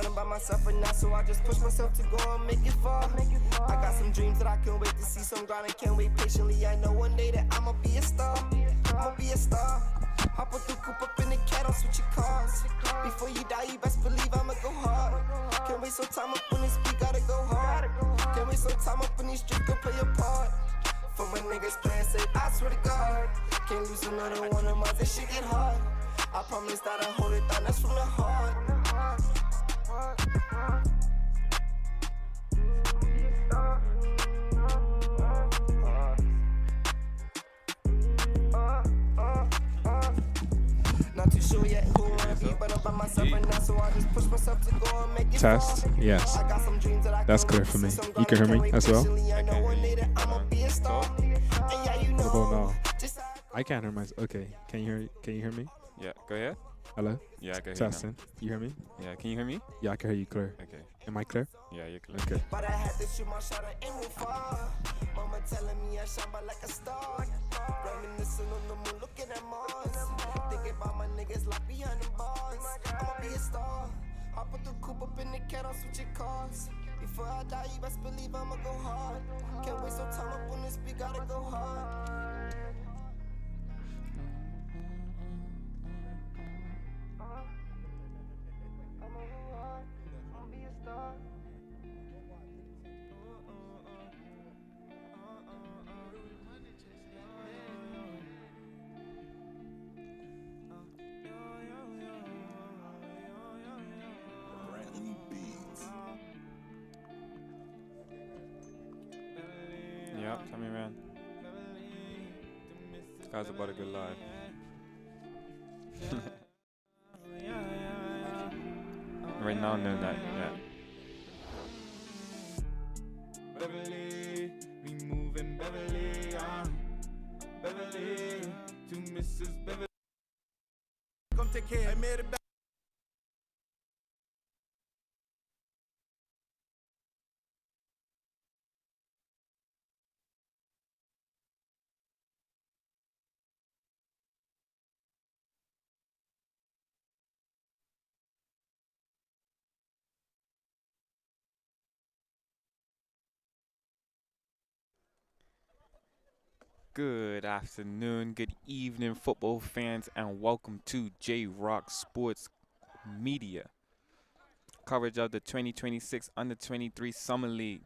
but I'm by myself right now, so I just push myself to go and make it far. I got some dreams that I can't wait to see, some grind and can't wait patiently. I know one day that I'ma be a star. I'ma be a star. Hop with the coupe up in the cat, I'll switch your cars. Before you die, you best believe I'ma go hard. Can't waste no time up on this beat, gotta go hard. Can't waste no time up in these streets, go play your part. For my niggas playing safe, I swear to God. Can't lose another one of mine, this shit get hard. I promise that I hold it down, that's from the heart. Not too sure yet who I wanna be, but I'm by myself right now, so I just push myself to go and make it. Test, yes. That's clear for me. You can hear me as well? What about now? I can't hear myself. Okay, can you hear me? Yeah, go ahead. Hello? Yeah, I can hear you. Testing. You hear me? Yeah, can you hear me? Yeah, I can hear you clear. Okay. Am I clear? Yeah, you're clear. Okay. But I had to shoot my shot, I ain't move far. Mama telling me I shine bright like a star. Reminiscing on the moon, looking at Mars. Thinking about my niggas locked behind the bars. I'ma be a star. Hop with the coupe up in the cat, I'll switch your cars. Before I die, you best believe I'ma go hard. Can't waste no time up on this beat, gotta go hard. Yeah, tell me, man. This guy's about a good life. Right now, no, that, yeah. Beverly, we moving Beverly, Beverly, to Mrs. Beverly. Come take care. I made it back. Good afternoon, good evening, football fans, and welcome to J-Rock Sports Media. Coverage of the 2026 Under-23 Summer League.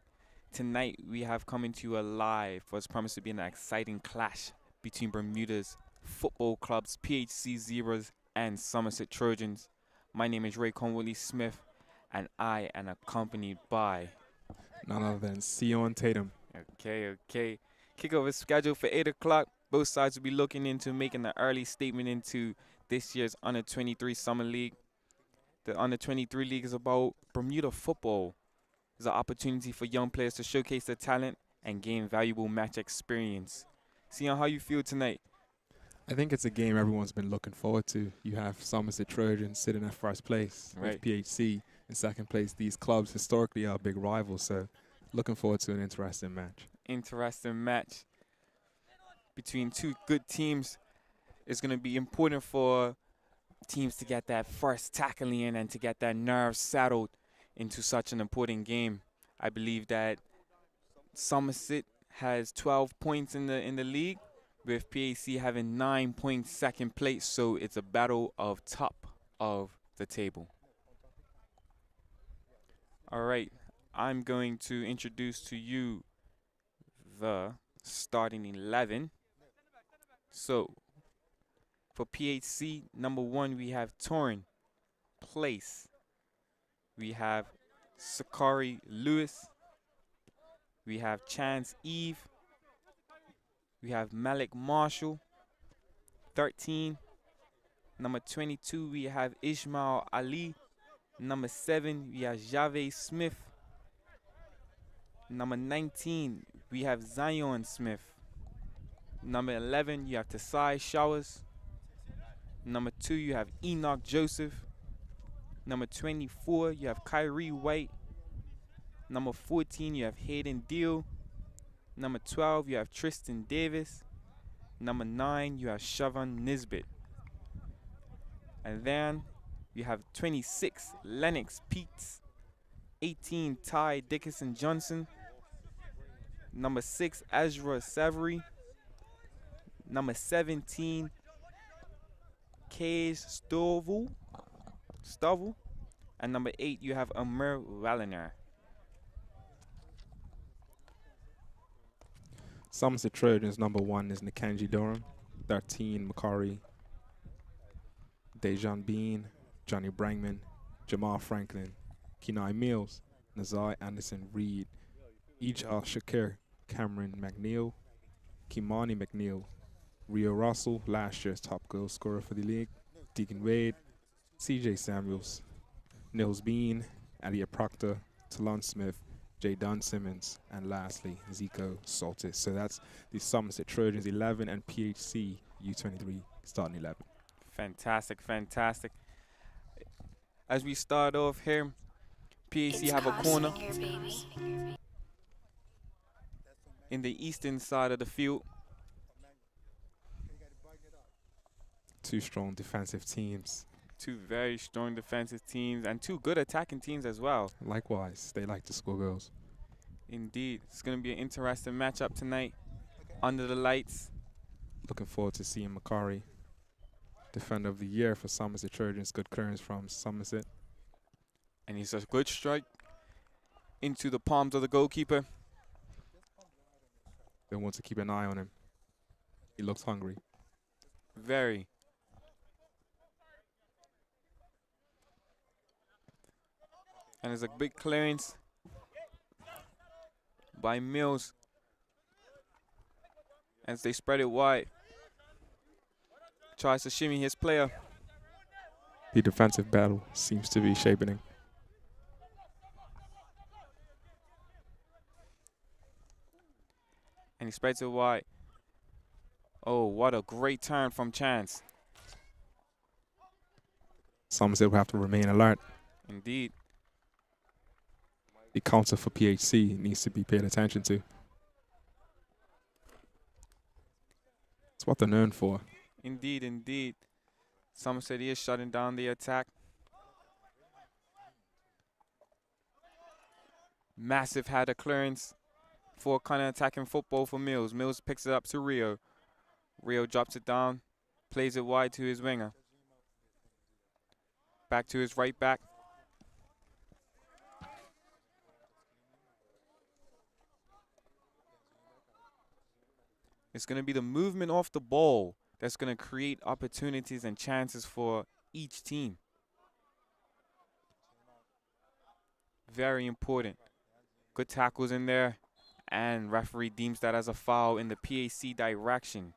Tonight, we have coming to you live for what's promised to be an exciting clash between Bermuda's football clubs, PHC Zebras and Somerset Trojans. My name is Ray Conwolly Smith, and I am accompanied by None other than Sion Tatum. Okay. Kickoff is scheduled for 8 o'clock. Both sides will be looking into making an early statement into this year's Under-23 Summer League. The Under-23 League is about Bermuda football. It's an opportunity for young players to showcase their talent and gain valuable match experience. Sion, how you feel tonight? I think it's a game everyone's been looking forward to. You have Somerset Trojans sitting at first place, with PHC in second place. These clubs historically are big rivals, so looking forward to an interesting match. Interesting match between two good teams. Is going to be important for teams to get that first tackling in and to get that nerve saddled into such an important game. I believe that Somerset has 12 points in the league, with PAC having 9 points second place, so it's a battle of top of the table. All right, I'm going to introduce to you the starting 11. So for PHC, number 1, we have Torrin Place. We have Sakari Lewis. We have Chance Eve. We have Malik Marshall, 13. Number 22, we have Ishmael Ali. Number 7, we have Javed Smith. Number 19, we have Zion Smith. Number 11, you have Tasai Showers. Number 2, you have Enoch Joseph. Number 24, you have Kyrie White. Number 14, you have Hayden Deal. Number 12, you have Tristan Davis. Number 9, you have Shavan Nisbet. And then you have 26, Lennox Peets. 18, Ty Dickinson Johnson. Number 6, Ezra Severy. Number 17, Kays Stovall. And number 8, you have Amir Walliner. Somerset Trojans number 1 is Nikanji Durham. 13, Macari Dejan Bean, Johnny Brangman, Jamal Franklin, Kenai Mills, Nazai Anderson Reed, Ija Shakir, Cameron McNeil, Kimani McNeil, Rio Russell, last year's top goal scorer for the league, Deacon Wade, CJ Samuels, Nils Bean, Alia Proctor, Talon Smith, J. Don Simmons, and lastly, Zico Soltis. So that's the Somerset Trojans 11 and PHC U23 starting 11. Fantastic, fantastic. As we start off here, PHC have a corner in the eastern side of the field. 2 strong defensive teams. 2 very strong defensive teams and 2 good attacking teams as well. Likewise, they like to score goals. Indeed. It's going to be an interesting matchup tonight under the lights. Looking forward to seeing Macari, Defender of the Year for Somerset Trojans. Good clearance from Somerset. And he's a good strike into the palms of the goalkeeper. They want to keep an eye on him. He looks hungry. Very. And there's a big clearance by Mills as they spread it wide. Tries to shimmy his player. The defensive battle seems to be shaping. And he spreads it wide. Oh, what a great turn from Chance. Somerset will have to remain alert. Indeed. The counter for PHC needs to be paid attention to. It's what they're known for. Indeed, indeed. Somerset is shutting down the attack. Massive header clearance for kind of attacking football for Mills. Mills picks it up to Rio. Rio drops it down, plays it wide to his winger. Back to his right back. It's going to be the movement off the ball that's going to create opportunities and chances for each team. Very important. Good tackles in there, and referee deems that as a foul in the PAC direction.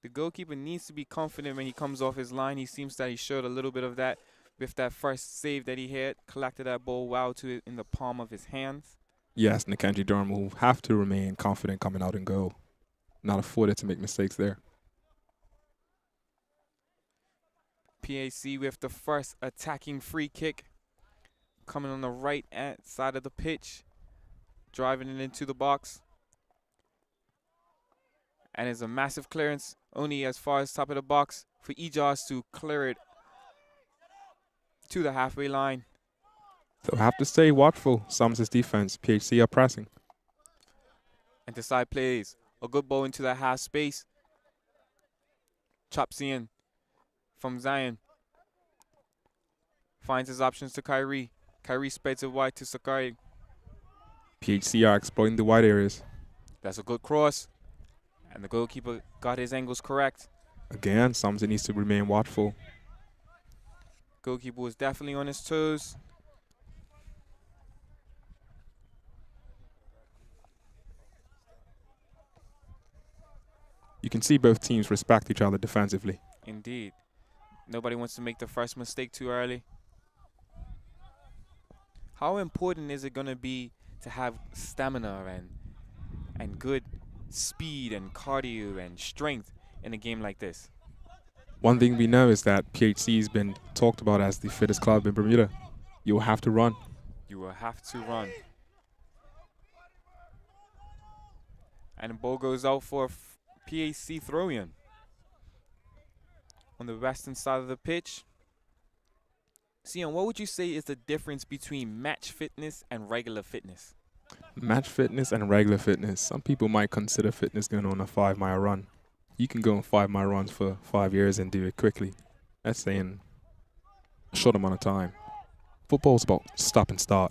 The goalkeeper needs to be confident when he comes off his line. He seems that he showed a little bit of that with that first save that he had. Collected that ball well to it in the palm of his hands. Yes, Nikanji Durham will have to remain confident coming out in goal. Not afforded to make mistakes there. PAC with the first attacking free kick. Coming on the right side of the pitch. Driving it into the box. And it's a massive clearance, only as far as top of the box for Ijas to clear it to the halfway line. They'll have to stay watchful. Somerset's defense, PHC are pressing. And the side plays a good ball into that half space. Chops in from Zion. Finds his options to Kyrie. Kyrie spreads it wide to Sakari. PHC are exploiting the wide areas. That's a good cross. And the goalkeeper got his angles correct. Again, Somerset needs to remain watchful. Goalkeeper was definitely on his toes. You can see both teams respect each other defensively. Indeed. Nobody wants to make the first mistake too early. How important is it going to be to have stamina and good speed and cardio and strength in a game like this? One thing we know is that PHC has been talked about as the fittest club in Bermuda. You will have to run. You will have to run. And the ball goes out for PAC throw-in. on the western side of the pitch. Sion, what would you say is the difference between match fitness and regular fitness? Match fitness and regular fitness. Some people might consider fitness going on a 5-mile run. You can go on 5-mile runs for 5 years and do it quickly. That's saying a short amount of time. Football's about stop and start,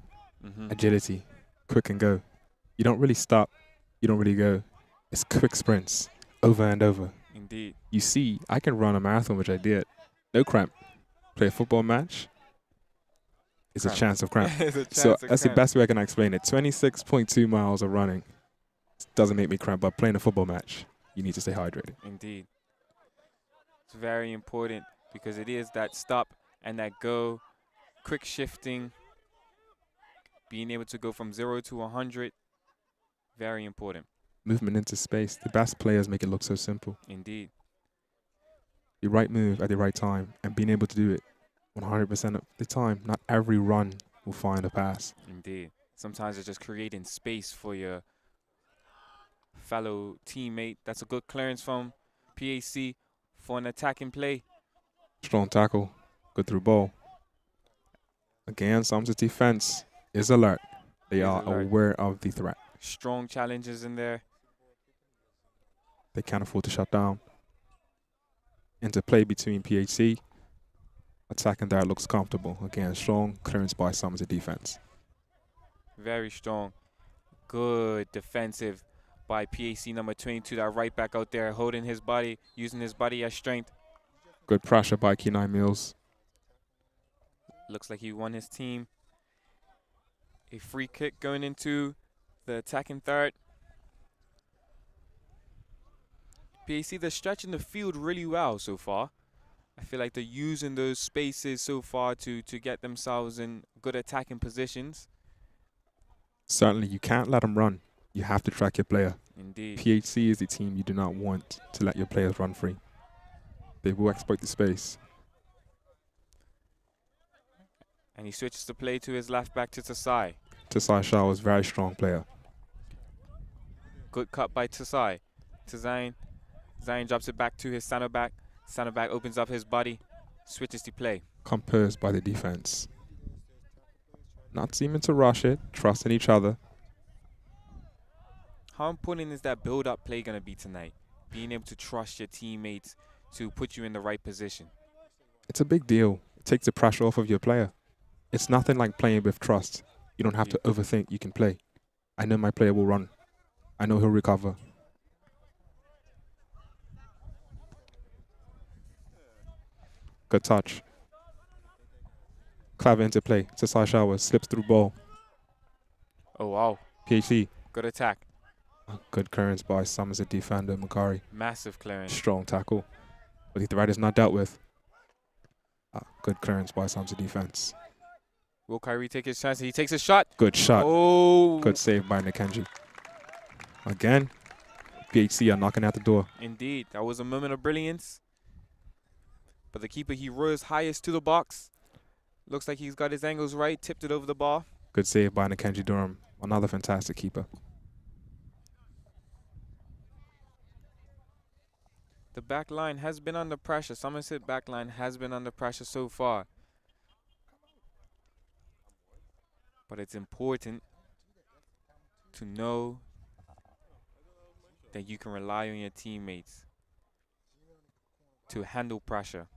agility, quick and go. You don't really stop, you don't really go. It's quick sprints, over and over. Indeed. You see, I can run a marathon, which I did. No cramp. Play a football match. It's a chance of cramp. So that's the best way I can explain it. 26.2 miles of running doesn't make me cramp, but playing a football match, you need to stay hydrated. Indeed. It's very important because it is that stop and that go, quick shifting, being able to go from 0 to 100, very important. Movement into space. The best players make it look so simple. Indeed. The right move at the right time and being able to do it 100% of the time. Not every run will find a pass. Indeed. Sometimes it's just creating space for your fellow teammate. That's a good clearance from PAC for an attacking play. Strong tackle. Good through ball. Again, Somerset's defense is alert. They are aware of the threat. Strong challenges in there. They can't afford to shut down. Interplay between PHC. Attacking there looks comfortable. Again, strong clearance by Somerset defense. Very strong. Good defensive by PAC number 22. That right back out there holding his body, using his body as strength. Good pressure by Kenai Mills. Looks like he won his team. A free kick going into the attacking third. PAC, they're stretching the field really well so far. I feel like they're using those spaces so far to get themselves in good attacking positions. Certainly, you can't let them run. You have to track your player. Indeed. PHC is the team you do not want to let your players run free. They will exploit the space. And he switches the play to his left back to Tasai. Tasai Shah is a very strong player. Good cut by Tasai. To Zayn. Zayn drops it back to his center back. Center back opens up his body, switches the play. Composed by the defense. Not seeming to rush it, trusting each other. How important is that build-up play going to be tonight? Being able to trust your teammates to put you in the right position. It's a big deal. It takes the pressure off of your player. It's nothing like playing with trust. You don't have to overthink. You can play. I know my player will run. I know he'll recover. Good touch. Clever interplay. Tasai Shower slips through ball. Oh, wow. PHC. Good attack. Good clearance by Somerset defender Makari. Massive clearance. Strong tackle. But the threat is not dealt with. Good clearance by Somerset defense. Will Kyrie take his chance? He takes a shot. Good shot. Oh. Good save by Nikenji. Again, PHC are knocking at the door. Indeed. That was a moment of brilliance. But the keeper, he rose highest to the box. Looks like he's got his angles right. Tipped it over the bar. Good save by Nikenji Durham. Another fantastic keeper. The back line has been under pressure. Somerset back line has been under pressure so far. But it's important to know that you can rely on your teammates to handle pressure.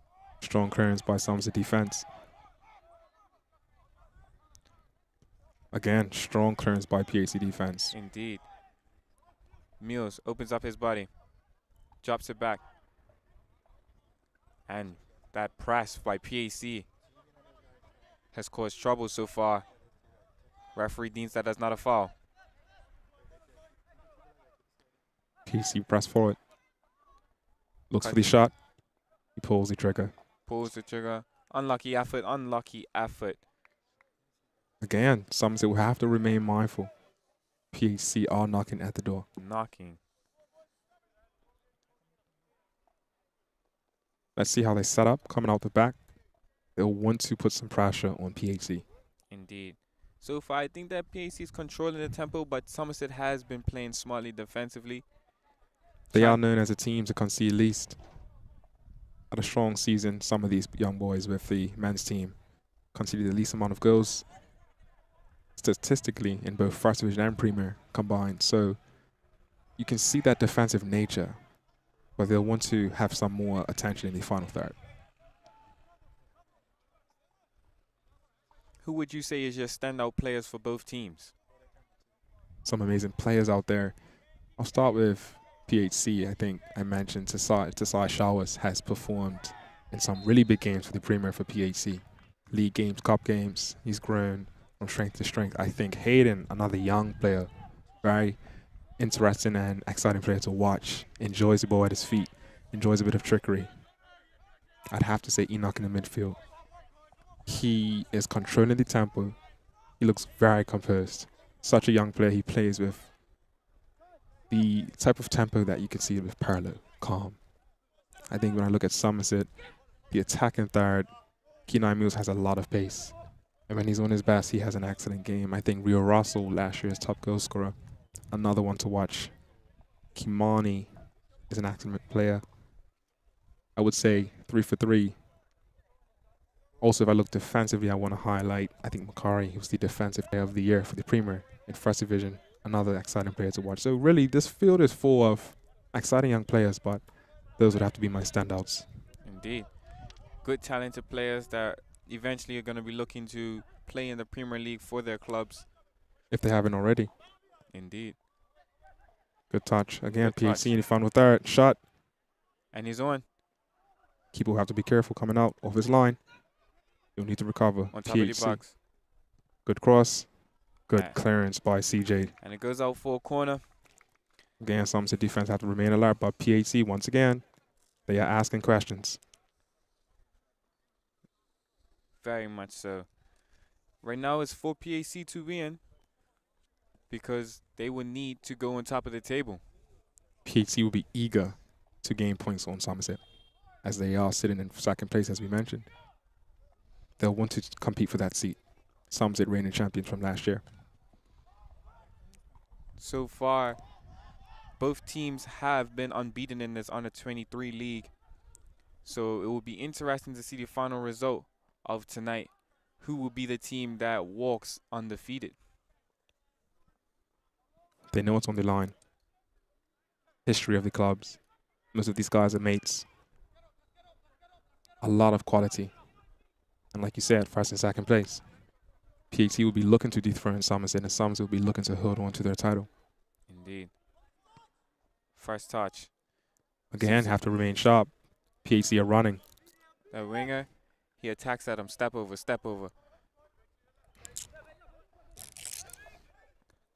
Strong clearance by Somerset defense. Again, strong clearance by PHC defense. Indeed. Mills opens up his body. Drops it back. And that press by PAC has caused trouble so far. Referee deems that as not a foul. PHC press forward. Looks for the shot. He pulls the trigger. Pulls the trigger. Unlucky effort, unlucky effort. Again, Somerset will have to remain mindful. PHC are knocking at the door. Knocking. Let's see how they set up coming out the back. They'll want to put some pressure on PHC. Indeed. So far, I think that PAC is controlling the tempo, but Somerset has been playing smartly defensively. They are known as a team to concede least. had a strong season. Some of these young boys with the men's team conceded the least amount of goals statistically in both First Division and Premier combined. So you can see that defensive nature, but they'll want to have some more attention in the final third. Who would you say is your standout players for both teams? Some amazing players out there. I'll start with PHC. I think I mentioned Tasai Showers has performed in some really big games for the Premier for PHC. League games, cup games. He's grown from strength to strength. I think Hayden, another young player, very interesting and exciting player to watch. Enjoys the ball at his feet. Enjoys a bit of trickery. I'd have to say Enoch in the midfield. He is controlling the tempo. He looks very composed. Such a young player. He plays with the type of tempo that you can see with parallel, calm. I think when I look at Somerset, the attacking third, Kenai Mills has a lot of pace. And when he's on his best, he has an excellent game. I think Rio Russell, last year's top goal scorer, another one to watch. Kimani is an excellent player. I would say 3 for 3. Also, if I look defensively, I want to highlight, I think Makari, who's the defensive player of the year for the Premier in First Division. Another exciting player to watch. So really, this field is full of exciting young players, but those would have to be my standouts. Indeed. Good, talented players that eventually are going to be looking to play in the Premier League for their clubs. If they haven't already. Indeed. Good touch. Again, Good touch. PHC in the final third. Shot. And he's on. Keeper will have to be careful coming out of his line. You'll need to recover. On top of the box. Good cross. Good clearance by CJ. And it goes out for a corner. Again, Somerset defense have to remain alert, but PHC, once again, they are asking questions. Very much so. Right now it's for PHC to win because they will need to go on top of the table. PHC will be eager to gain points on Somerset as they are sitting in second place, as we mentioned. They'll want to compete for that seat. Somerset reigning champions from last year. So far, both teams have been unbeaten in this Under-23 league. So it will be interesting to see the final result of tonight. Who will be the team that walks undefeated? They know what's on the line. History of the clubs. Most of these guys are mates. A lot of quality. And like you said, first and second place. PHC will be looking to dethrone Somerset, and Somerset will be looking to hold on to their title. Indeed. First touch. Again, have to remain sharp. PHC are running. The winger, he attacks at him. Step over, step over.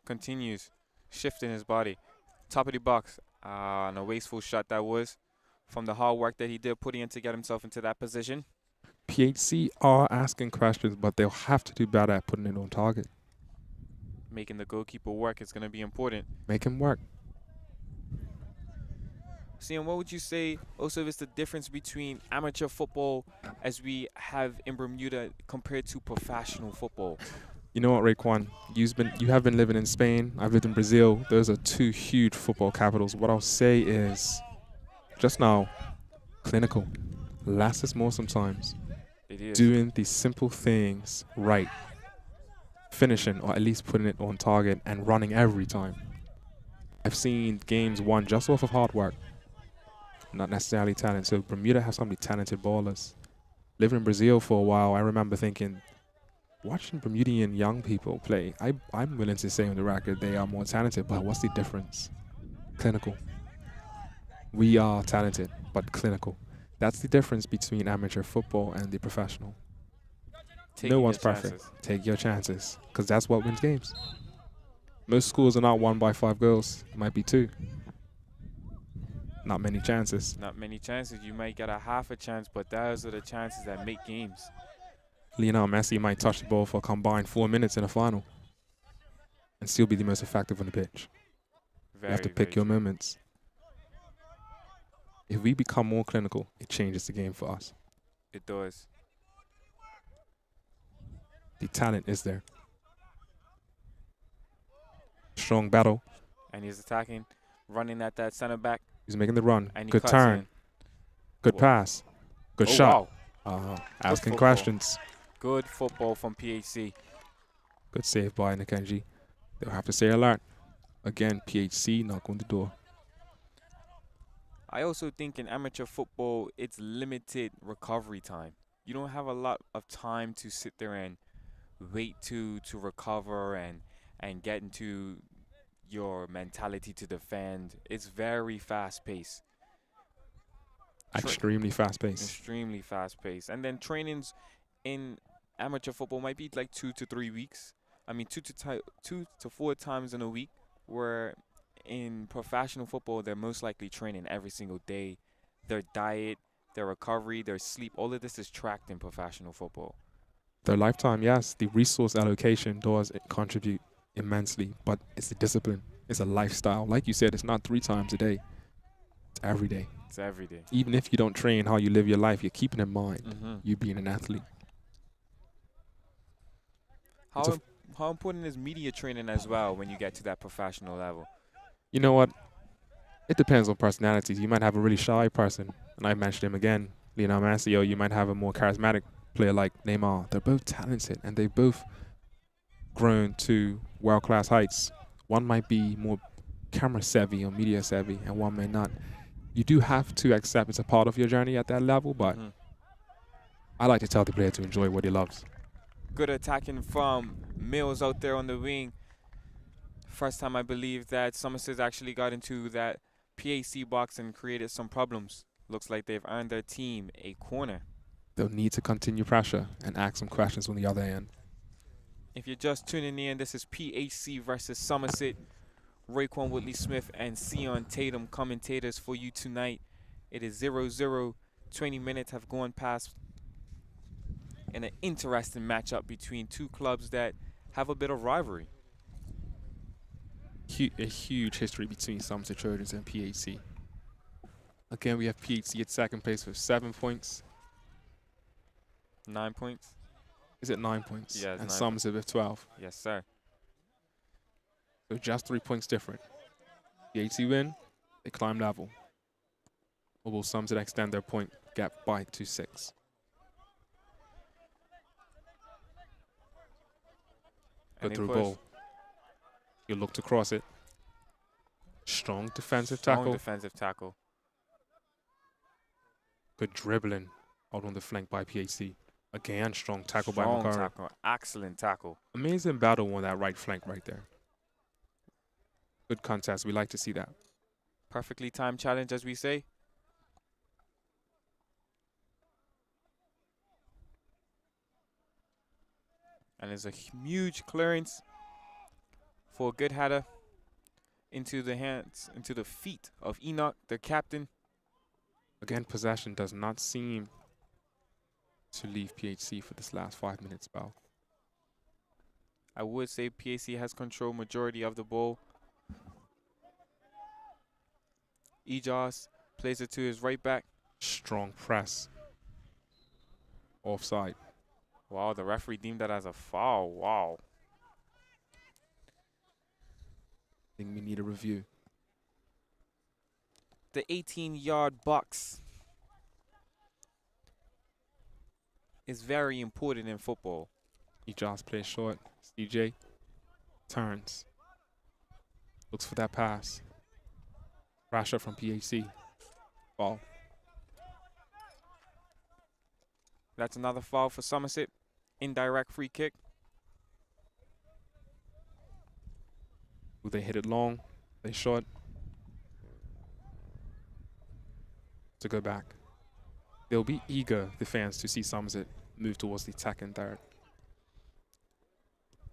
Continues, shifting his body. Top of the box. And a wasteful shot that was from the hard work that he did putting in to get himself into that position. PHC are asking questions, but they'll have to do better at putting it on target. Making the goalkeeper work is going to be important. Make him work. See, and what would you say also is the difference between amateur football as we have in Bermuda compared to professional football? You know what, Raekwon? You have been living in Spain. I've lived in Brazil. Those are two huge football capitals. What I'll say is, just now, clinical. Less is more sometimes. It is. Doing the simple things right. Finishing, or at least putting it on target and running every time. I've seen games won just off of hard work. Not necessarily talent. So Bermuda has so many talented ballers. Living in Brazil for a while, I remember thinking, watching Bermudian young people play, I'm willing to say on the record they are more talented, but what's the difference? Clinical. We are talented, but clinical. That's the difference between amateur football and the professional. No one's perfect. Take your chances, because that's what wins games. Most schools are not won by 5 goals. It might be 2. Not many chances. Not many chances. You might get a half a chance, but those are the chances that make games. Lionel Messi might touch the ball for a combined 4 minutes in a final and still be the most effective on the pitch. You have to pick your moments. If we become more clinical, it changes the game for us. It does. The talent is there. Strong battle. And he's attacking, running at that center back. He's making the run. And Good turn. Good pass. Good shot. Asking questions. Good football from PHC. Good save by Nikenji. They'll have to stay alert. Again, PHC knock on the door. I also think in amateur football, it's limited recovery time. You don't have a lot of time to sit there and wait to recover and get into your mentality to defend. It's very fast-paced. Extremely fast-paced. Extremely fast-paced. And then trainings in amateur football might be like 2 to 3 weeks. I mean, 2 to 4 times in a week, where in professional football, they're most likely training every single day. Their diet, their recovery, their sleep, all of this is tracked in professional football. Their lifetime, yes. The resource allocation does contribute immensely, but it's a discipline. It's a lifestyle. Like you said, it's not 3 times a day. It's every day. It's every day. Even if you don't train how you live your life, you're keeping in mind you being an athlete. How important is media training as well when you get to that professional level? You know what? It depends on personalities. You might have a really shy person, and I mentioned him again, Lionel Messi. You might have a more charismatic player like Neymar. They're both talented, and they've both grown to world-class heights. One might be more camera-savvy or media-savvy, and one may not. You do have to accept it's a part of your journey at that level, but I like to tell the player to enjoy what he loves. Good attacking from Mills out there on the wing. First time I believe that Somerset actually got into that PAC box and created some problems. Looks like they've earned their team a corner. They'll need to continue pressure and ask some questions on the other end. If you're just tuning in, this is PHC versus Somerset. Raekwon Woodley-Smith and Sion Tatum commentators for you tonight. It is 0-0. 20 minutes have gone past. And an interesting matchup between two clubs that have a bit of rivalry. A huge history between Somerset Trojans and PHC. Again, we have PHC at second place with 7 points. 9 points? Is it 9 points? Yeah, and Somerset with 12. Yes, sir. So just 3 points different. PHC win, they climb level. Or will Somerset extend their point gap by to 6? Good through ball. You look to cross it. Strong defensive tackle. Strong defensive tackle. Good dribbling out on the flank by PHC. Again, strong tackle by McCarran. Tackle. Excellent tackle. Amazing battle on that right flank right there. Good contest. We like to see that. Perfectly timed challenge, as we say. And there's a huge clearance for a good header into the hands, into the feet of Enoch, the captain. Again, possession does not seem to leave PHC for this last 5 minutes spell. I would say PHC has control majority of the ball. Ejos plays it to his right back. Strong press. Offside. Wow, the referee deemed that as a foul. Wow. I think we need a review. The 18-yard box is very important in football. Ejos plays short. CJ turns. Looks for that pass. Pressure from PHC. Ball. That's another foul for Somerset. Indirect free kick. Will they hit it long? They short. To go back. They'll be eager, the fans, to see Somerset move towards the attacking third.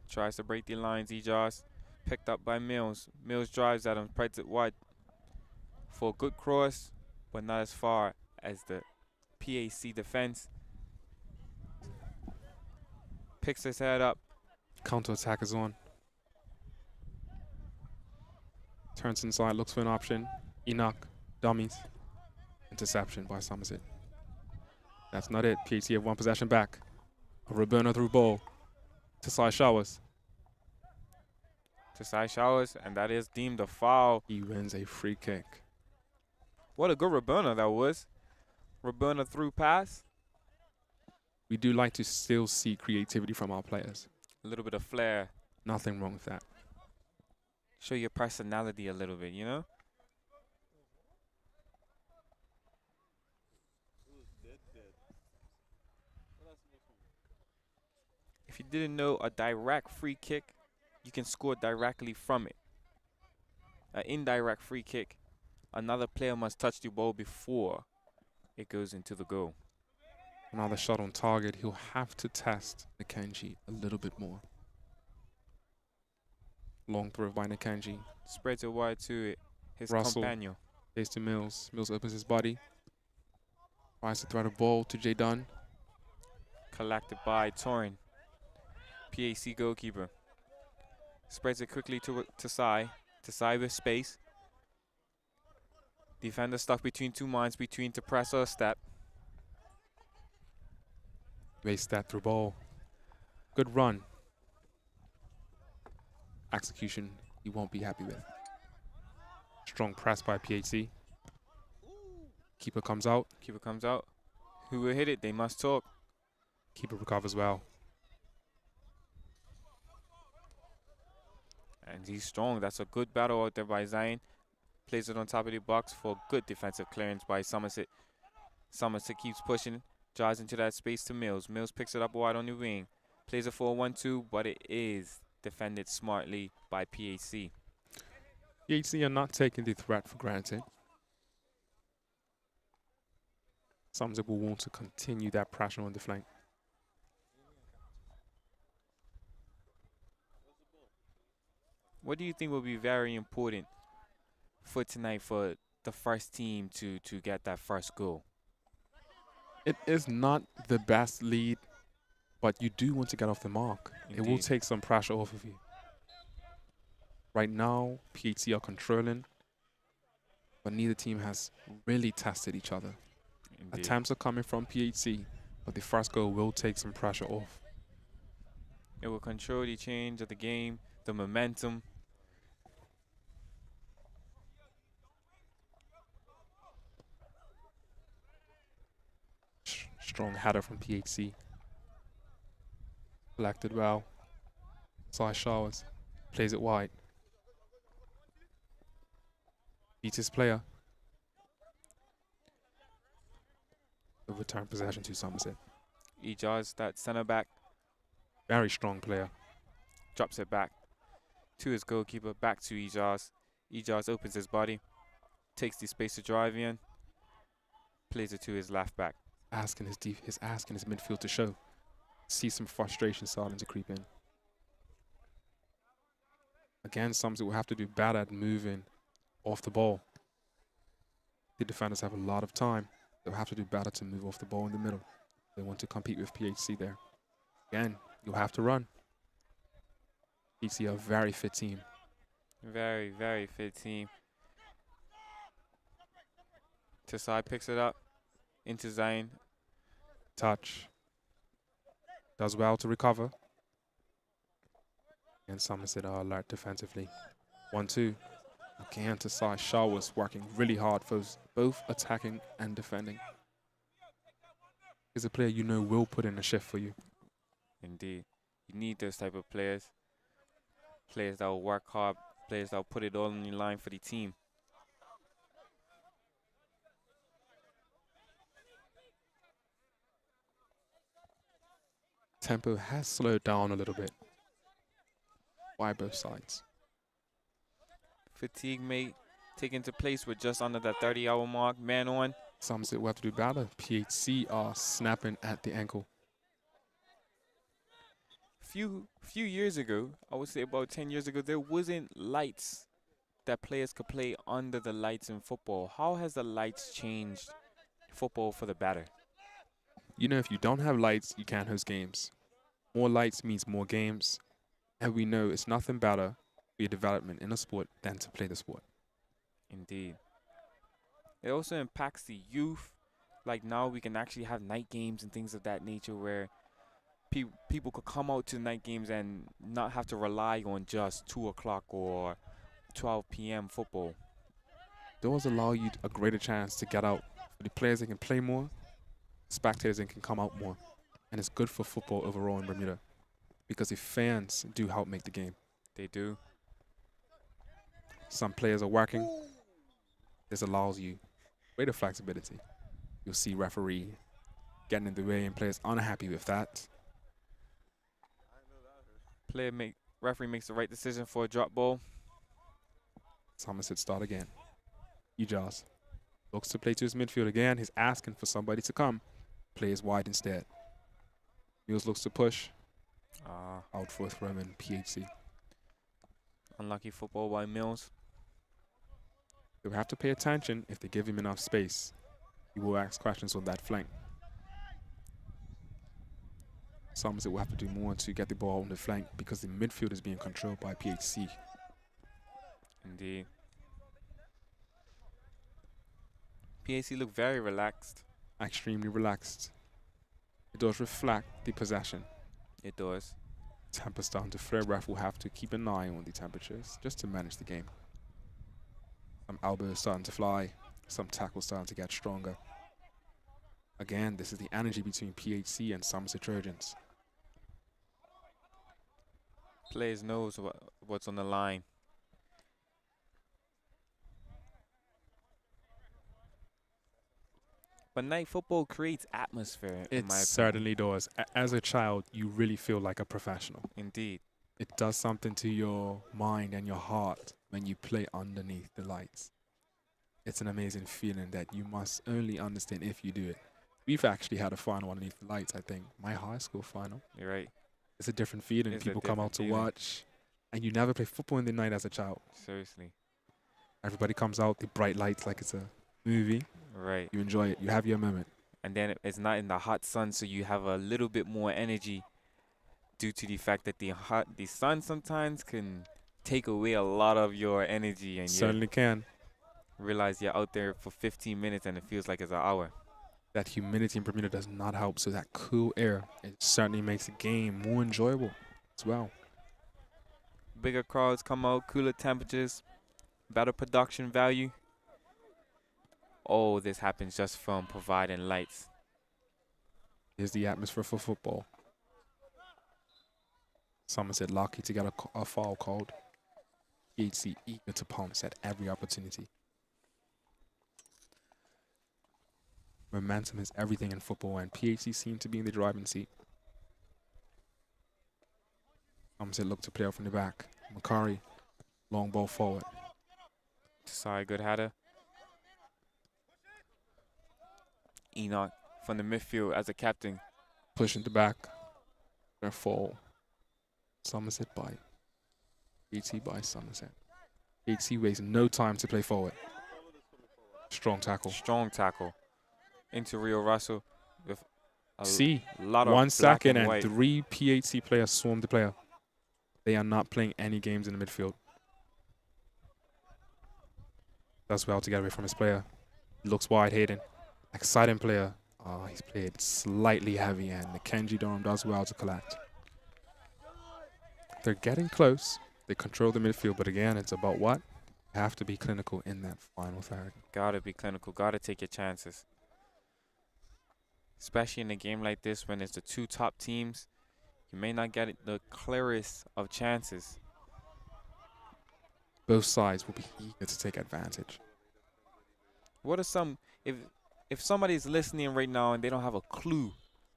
Tries to break the lines. Ejos picked up by Mills. Mills drives at him, spreads it wide for a good cross, but not as far as the PAC defense. Picks his head up. Counter-attack is on. Turns inside, looks for an option. Enoch, dummies. Interception by Somerset. That's not it. PHC have one possession back. A Roberno through ball. To Sai Showers. To Sai Showers, and that is deemed a foul. He wins a free kick. What a good Roberno that was. Roberta through pass. We do like to still see creativity from our players. A little bit of flair. Nothing wrong with that. Show your personality a little bit, you know? If you didn't know, a direct free kick, you can score directly from it. An indirect free kick, another player must touch the ball before it goes into the goal. Another shot on target. He'll have to test Nkanji a little bit more. Long throw by Nkanji. Spreads it wide to his Russell companion. Plays to Mills. Mills opens his body. Tries to throw the ball to Jay Dunn. Collected by Torin. PAC goalkeeper. Spreads it quickly to Sai. To Sai with space. Defender stuck between two minds, between to press or step. Waste that through ball. Good run. Execution, he won't be happy with. Strong press by PHC. Keeper comes out. Keeper comes out. Who will hit it? They must talk. Keeper recovers well. And he's strong. That's a good battle out there by Zion. Plays it on top of the box for good defensive clearance by Somerset. Somerset keeps pushing. Drives into that space to Mills. Mills picks it up wide on the wing. Plays it for a 1-2, but it is defended smartly by PHC. PHC are not taking the threat for granted. Somerset will want to continue that pressure on the flank. What do you think will be very important for tonight for the first team to get that first goal? It is not the best lead, but you do want to get off the mark. Indeed. It will take some pressure off of you. Right now, PHC are controlling, but neither team has really tested each other. Indeed. Attempts are coming from PHC, but the first goal will take some pressure off. It will control the change of the game, the momentum. Strong header from PHC. Collected well. Sai Showers plays it wide. Beats his player. Overturn possession to Somerset. Ejaz, that centre back, Very strong player. drops it back to his goalkeeper, back to Ejaz. Ejaz opens his body, takes the space to drive in, plays it to his left back. Asking his midfield to show. See some frustration starting to creep in. Again, Somerset will have to do better at moving off the ball. The defenders have a lot of time. They'll have to do better to move off the ball in the middle. They want to compete with PHC there. Again, you'll have to run. PHC are a very fit team. Very, very fit team. Tasai picks it up into Zion. Touch. Does well to recover. And Somerset are alert defensively. 1-2. Again, Tasai Showers working really hard for both attacking and defending. He's a player you know will put in a shift for you. Indeed. You need those type of players. Players that will work hard. Players that will put it all on the line for the team. Tempo has slowed down a little bit by both sides. Fatigue may take into place with just under that 30-hour mark. Man on. Somerset will have to do better. PHC are snapping at the ankle. Few years ago, I would say about 10 years ago, there wasn't lights that players could play under the lights in football. How has the lights changed football for the better? You know, if you don't have lights, you can't host games. More lights means more games. And we know it's nothing better for your development in a sport than to play the sport. Indeed. It also impacts the youth. Like now we can actually have night games and things of that nature where people could come out to night games and not have to rely on just 2 o'clock or 12 p.m. football. Those allow you a greater chance to get out For the players, they can play more. Spectators, they can come out more. And it's good for football overall in Bermuda because the fans do help make the game. They do. Some players are working. This allows you greater flexibility. You'll see referee getting in the way and players unhappy with that. Referee makes the right decision for a drop ball. Somerset start again. Ujaz looks to play to his midfield again. He's asking for somebody to come. Plays wide instead. Mills looks to push. Out for a throw in PHC. Unlucky football by Mills. They'll have to pay attention if they give him enough space. He will ask questions on that flank. Somerset will have to do more to get the ball on the flank because the midfield is being controlled by PHC. Indeed. PHC look very relaxed. Extremely relaxed. It does reflect the possession. It does. Temper's starting to flare. Ref will have to keep an eye on the temperatures just to manage the game. Some elbows starting to fly. Some tackles starting to get stronger. Again, this is the energy between PHC and Somerset Trojans. Players knows what's on the line. But night football creates atmosphere. It certainly does. As a child, you really feel like a professional. Indeed. It does something to your mind and your heart when you play underneath the lights. It's an amazing feeling that you must only understand if you do it. We've actually had a final underneath the lights, I think. My high school final. You're right. It's a different feeling. It's People come out to watch. And you never play football in the night as a child. Seriously. Everybody comes out, the bright lights like it's a movie. Right. You enjoy it. You have your moment. And then it's not in the hot sun, so you have a little bit more energy due to the fact that the sun sometimes can take away a lot of your energy. And certainly can. Realize you're out there for 15 minutes and it feels like it's an hour. That humidity in Bermuda does not help, so that cool air, it certainly makes the game more enjoyable as well. Bigger crowds come out, cooler temperatures, better production value. Oh, this happens just from providing lights. Here's the atmosphere for football. Somerset lucky to get a foul called. PHC eager to pounce at every opportunity. Momentum is everything in football, and PHC seem to be in the driving seat. Somerset look to play out from the back. Makari, long ball forward. Sorry, good header. Enoch from the midfield as a captain. Pushing the back. Their fall. Somerset by. PHC by Somerset. PHC wastes no time to play forward. Strong tackle. Strong tackle. Into Rio Russell with a lot of 1 second and white. 3 PHC players swarm the player. They are not playing any games in the midfield. Does well to get away from his player. Looks wide, Hayden. Exciting player. He's played slightly heavy, and Kenji Durham does well to collect. They're getting close. They control the midfield, but again, it's about what? You have to be clinical in that final third. Gotta be clinical. Gotta take your chances. Especially in a game like this when it's the two top teams, you may not get the clearest of chances. Both sides will be eager to take advantage. What are some, if somebody's listening right now and they don't have a clue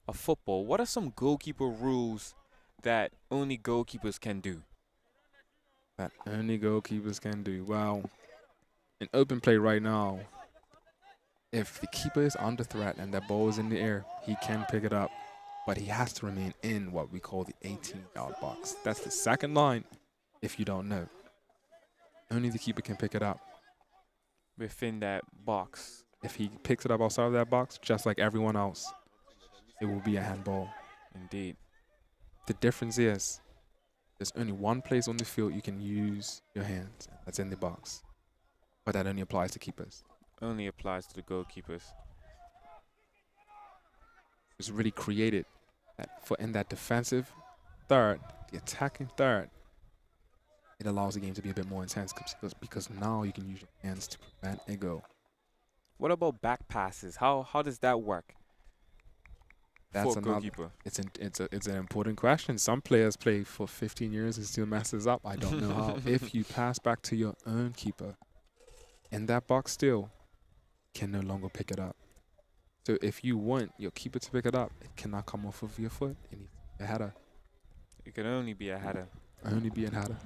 of football, what are some goalkeeper rules that only goalkeepers can do? That only goalkeepers can do. Well, in open play right now, if the keeper is under threat and that ball is in the air, he can pick it up. But he has to remain in what we call the 18-yard box. That's the second line, if you don't know. Only the keeper can pick it up. Within that box. If he picks it up outside of that box, just like everyone else, it will be a handball. Indeed. The difference is there's only one place on the field you can use your hands. That's in the box. But that only applies to keepers. Only applies to the goalkeepers. It's really created that for in that defensive third, the attacking third, it allows the game to be a bit more intense because now you can use your hands to prevent a goal. What about back passes? How does that work? That's For a another. goalkeeper. It's an important question. Some players play for 15 years and still messes up. I don't know how. If you pass back to your own keeper, in that box still can no longer pick it up. So if you want your keeper to pick it up, it cannot come off of your foot. It needs a header. It can only be a header. Only be a header.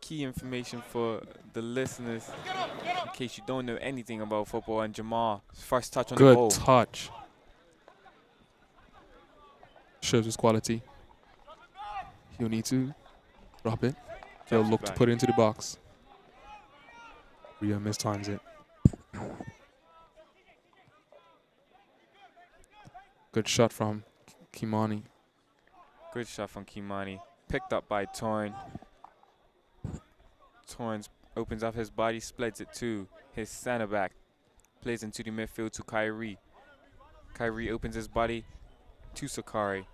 Key information for the listeners, in case you don't know anything about football. And Jamal, first touch on the ball. Good touch. Shows his quality. He'll need to drop it. He'll look to put it into the box. Rio mistimes it. Good shot from Kimani. Good shot from Kimani. Picked up by Torn. Torrens opens up his body, splits it to his center back. Plays into the midfield to Kyrie. Kyrie opens his body to Sakari.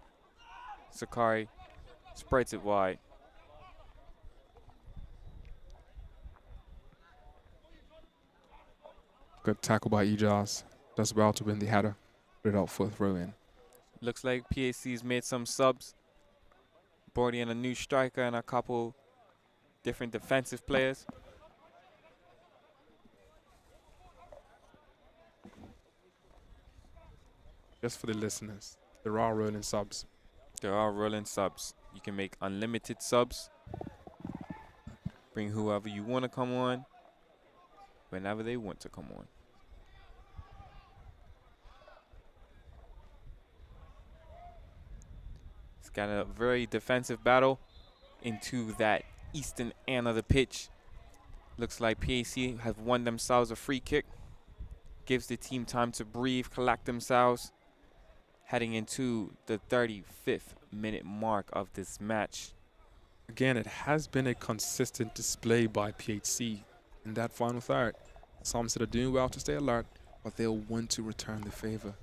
Sakari spreads it wide. Good tackle by Ijaz. Does well to win the header. Put it out for a throw in. Looks like PAC's made some subs. Brought in a new striker and a couple different defensive players. Just for the listeners, there are rolling subs. There are rolling subs. You can make unlimited subs. Bring whoever you want to come on, whenever they want to come on. It's got a very defensive battle into that eastern end of the pitch. Looks like PAC have won themselves a free kick. Gives the team time to breathe, collect themselves. Heading into the 35th minute mark of this match. Again, it has been a consistent display by PHC in that final third. Somerset are doing well to stay alert, but they'll want to return the favor.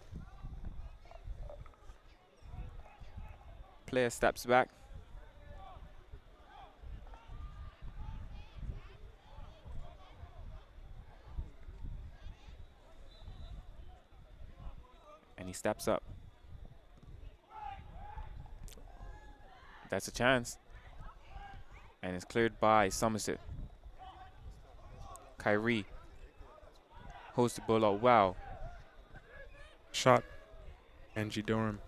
Player steps back. And he steps up. That's a chance. And it's cleared by Somerset. Kyrie holds the ball up well. Shot. NG Durham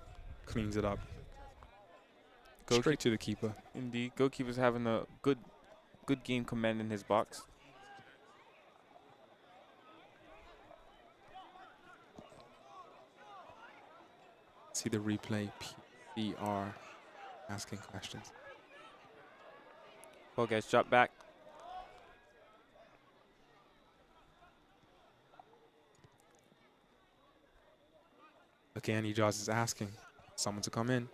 cleans it up. Straight to the keeper. Indeed. Goalkeeper's having a good game commanding his box. See the replay. PR asking questions. Ball gets dropped back. Again, Ijaz is asking someone to come in.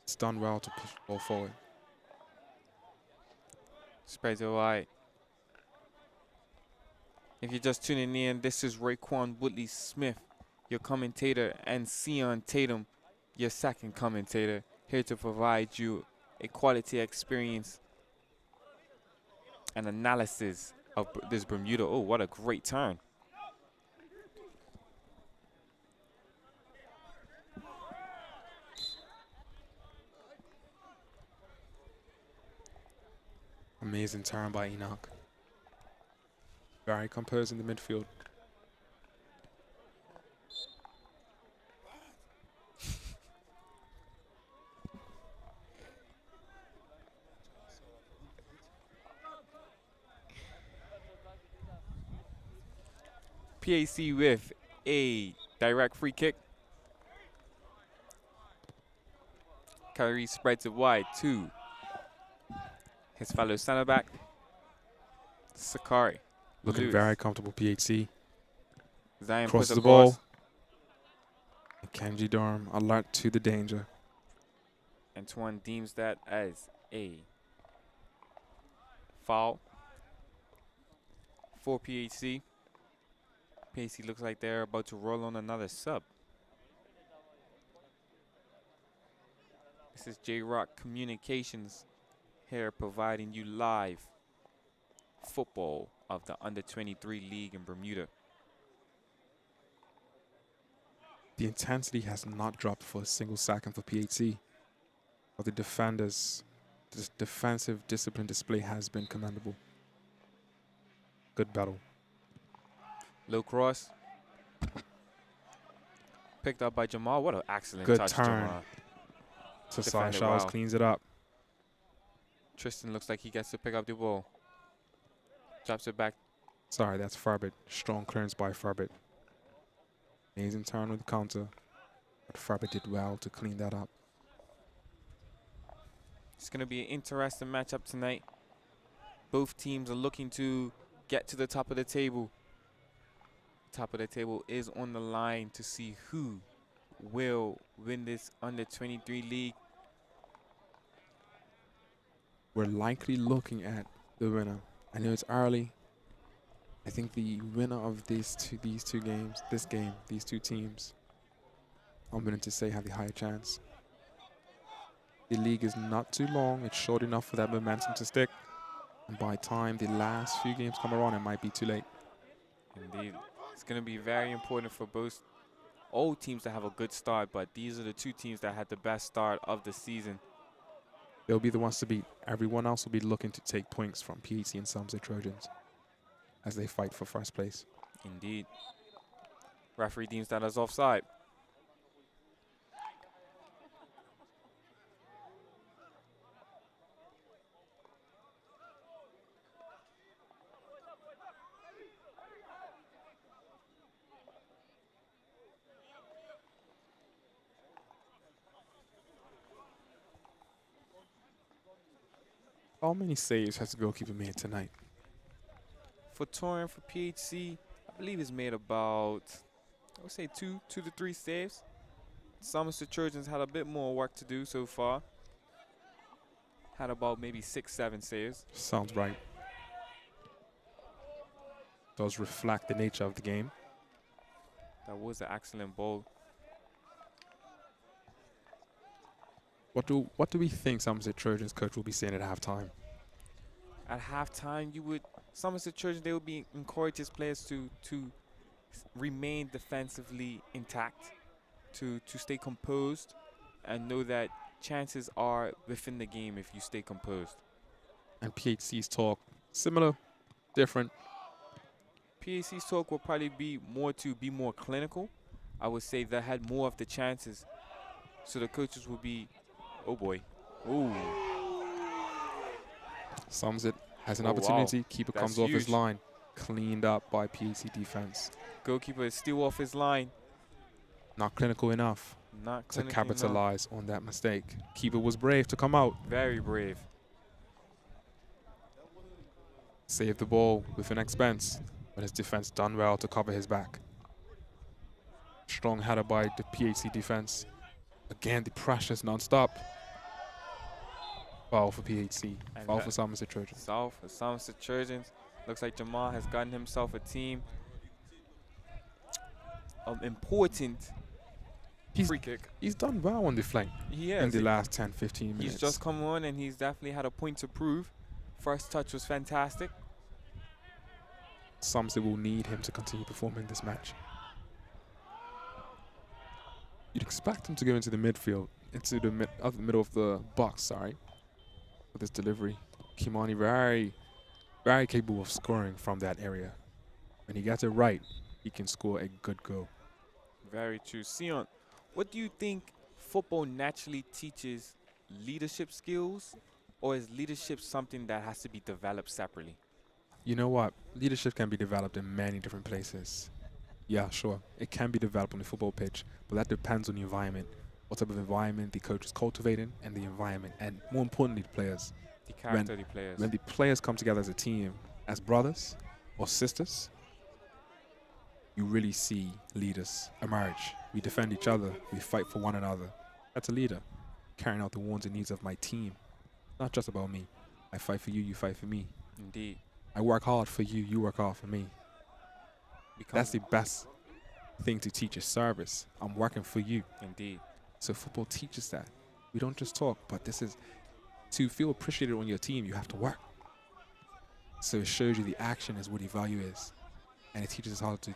It's done well to push the ball forward. Spreads it wide. If you're just tuning in, this is Raekwon Woodley Smith, your commentator, and Sion Tatum, your second commentator, here to provide you a quality experience and analysis of this Bermuda. Oh, what a great turn. Amazing turn by Enoch. Very composed in the midfield. PAC with a direct free kick. Kyrie spreads it wide to his fellow center back, Sakari. Looking very comfortable, PHC. Zion crosses puts the ball. ball. And Kenji Durham alert to the danger. Antoine deems that as a foul for PHC. PHC looks like they're about to roll on another sub. This is J-Rock Communications here providing you live football of the Under-23 League in Bermuda. The intensity has not dropped for a single second for PHC. But the defenders, this defensive discipline display has been commendable. Good battle. Low cross. Picked up by Jamal. What an excellent Good touch, turn. Jamal. Tasai Defended Charles well. cleans it up. Tristan looks like he gets to pick up the ball. Drops it back. Sorry, that's Farbit. Strong clearance by Farbit. Amazing turn with the counter. But Farbit did well to clean that up. It's going to be an interesting matchup tonight. Both teams are looking to get to the top of the table. Top of the table is on the line to see who will win this Under-23 League. We're likely looking at the winner. I know it's early. I think the winner of these two teams, I'm willing to say have the higher chance. The league is not too long. It's short enough for that momentum to stick. And by the time the last few games come around, it might be too late. Indeed. It's going to be very important for all teams to have a good start, but these are the two teams that had the best start of the season. They'll be the ones to beat. Everyone else will be looking to take points from PHC and Somerset Trojans as they fight for first place. Indeed. Referee deems that as offside. How many saves has the goalkeeper made tonight? For Torin, for PHC, I believe he's made about, I would say two to three saves. Somerset Trojans had a bit more work to do so far. Had about maybe 6-7 saves. Sounds right. Does reflect the nature of the game. That was an excellent ball. What do we think Somerset Trojans coach will be saying at halftime? At halftime, Somerset Trojans, they would be encourage his players to remain defensively intact, to stay composed, and know that chances are within the game if you stay composed. And PHC's talk, similar, different. PHC's talk will probably be more to be more clinical. I would say they had more of the chances, so the coaches will be, oh boy, ooh. Somerset has an opportunity. Wow. Keeper That's comes off his huge. line. Cleaned up by PHC defense. Goalkeeper is still off his line. Not clinical enough Not to clinical enough. capitalize on that mistake. Keeper was brave to come out. Very brave. Saved the ball with an expense, but his defense done well to cover his back. Strong header by the PHC defense. Again, the pressure's non-stop. Foul for PHC. And Foul for Somerset Trojans. South for Somerset Trojans. Looks like Jamal has gotten himself a team. Important free kick. He's done well on the flank He in has. the last 10, 15 minutes. He's just come on and he's definitely had a point to prove. First touch was fantastic. Somerset will need him to continue performing this match. You'd expect him to go into the midfield, into the middle of the box, sorry, with his delivery. Kimani very, very capable of scoring from that area. When he gets it right, he can score a good goal. Very true. Sion, what do you think football naturally teaches leadership skills, or is leadership something that has to be developed separately? You know what? Leadership can be developed in many different places. Yeah, sure. It can be developed on the football pitch, but that depends on the environment. What type of environment the coach is cultivating, and the environment, and more importantly, the players. The character of the players. When the players come together as a team, as brothers or sisters, you really see leaders emerge. We defend each other. We fight for one another. That's a leader, carrying out the wants and needs of my team. Not just about me. I fight for you, you fight for me. Indeed. I work hard for you, you work hard for me. That's the best thing to teach is service. I'm working for you. Indeed. So football teaches that. We don't just talk, but this is to feel appreciated on your team, you have to work. So it shows you the action is what the value is. And it teaches us how to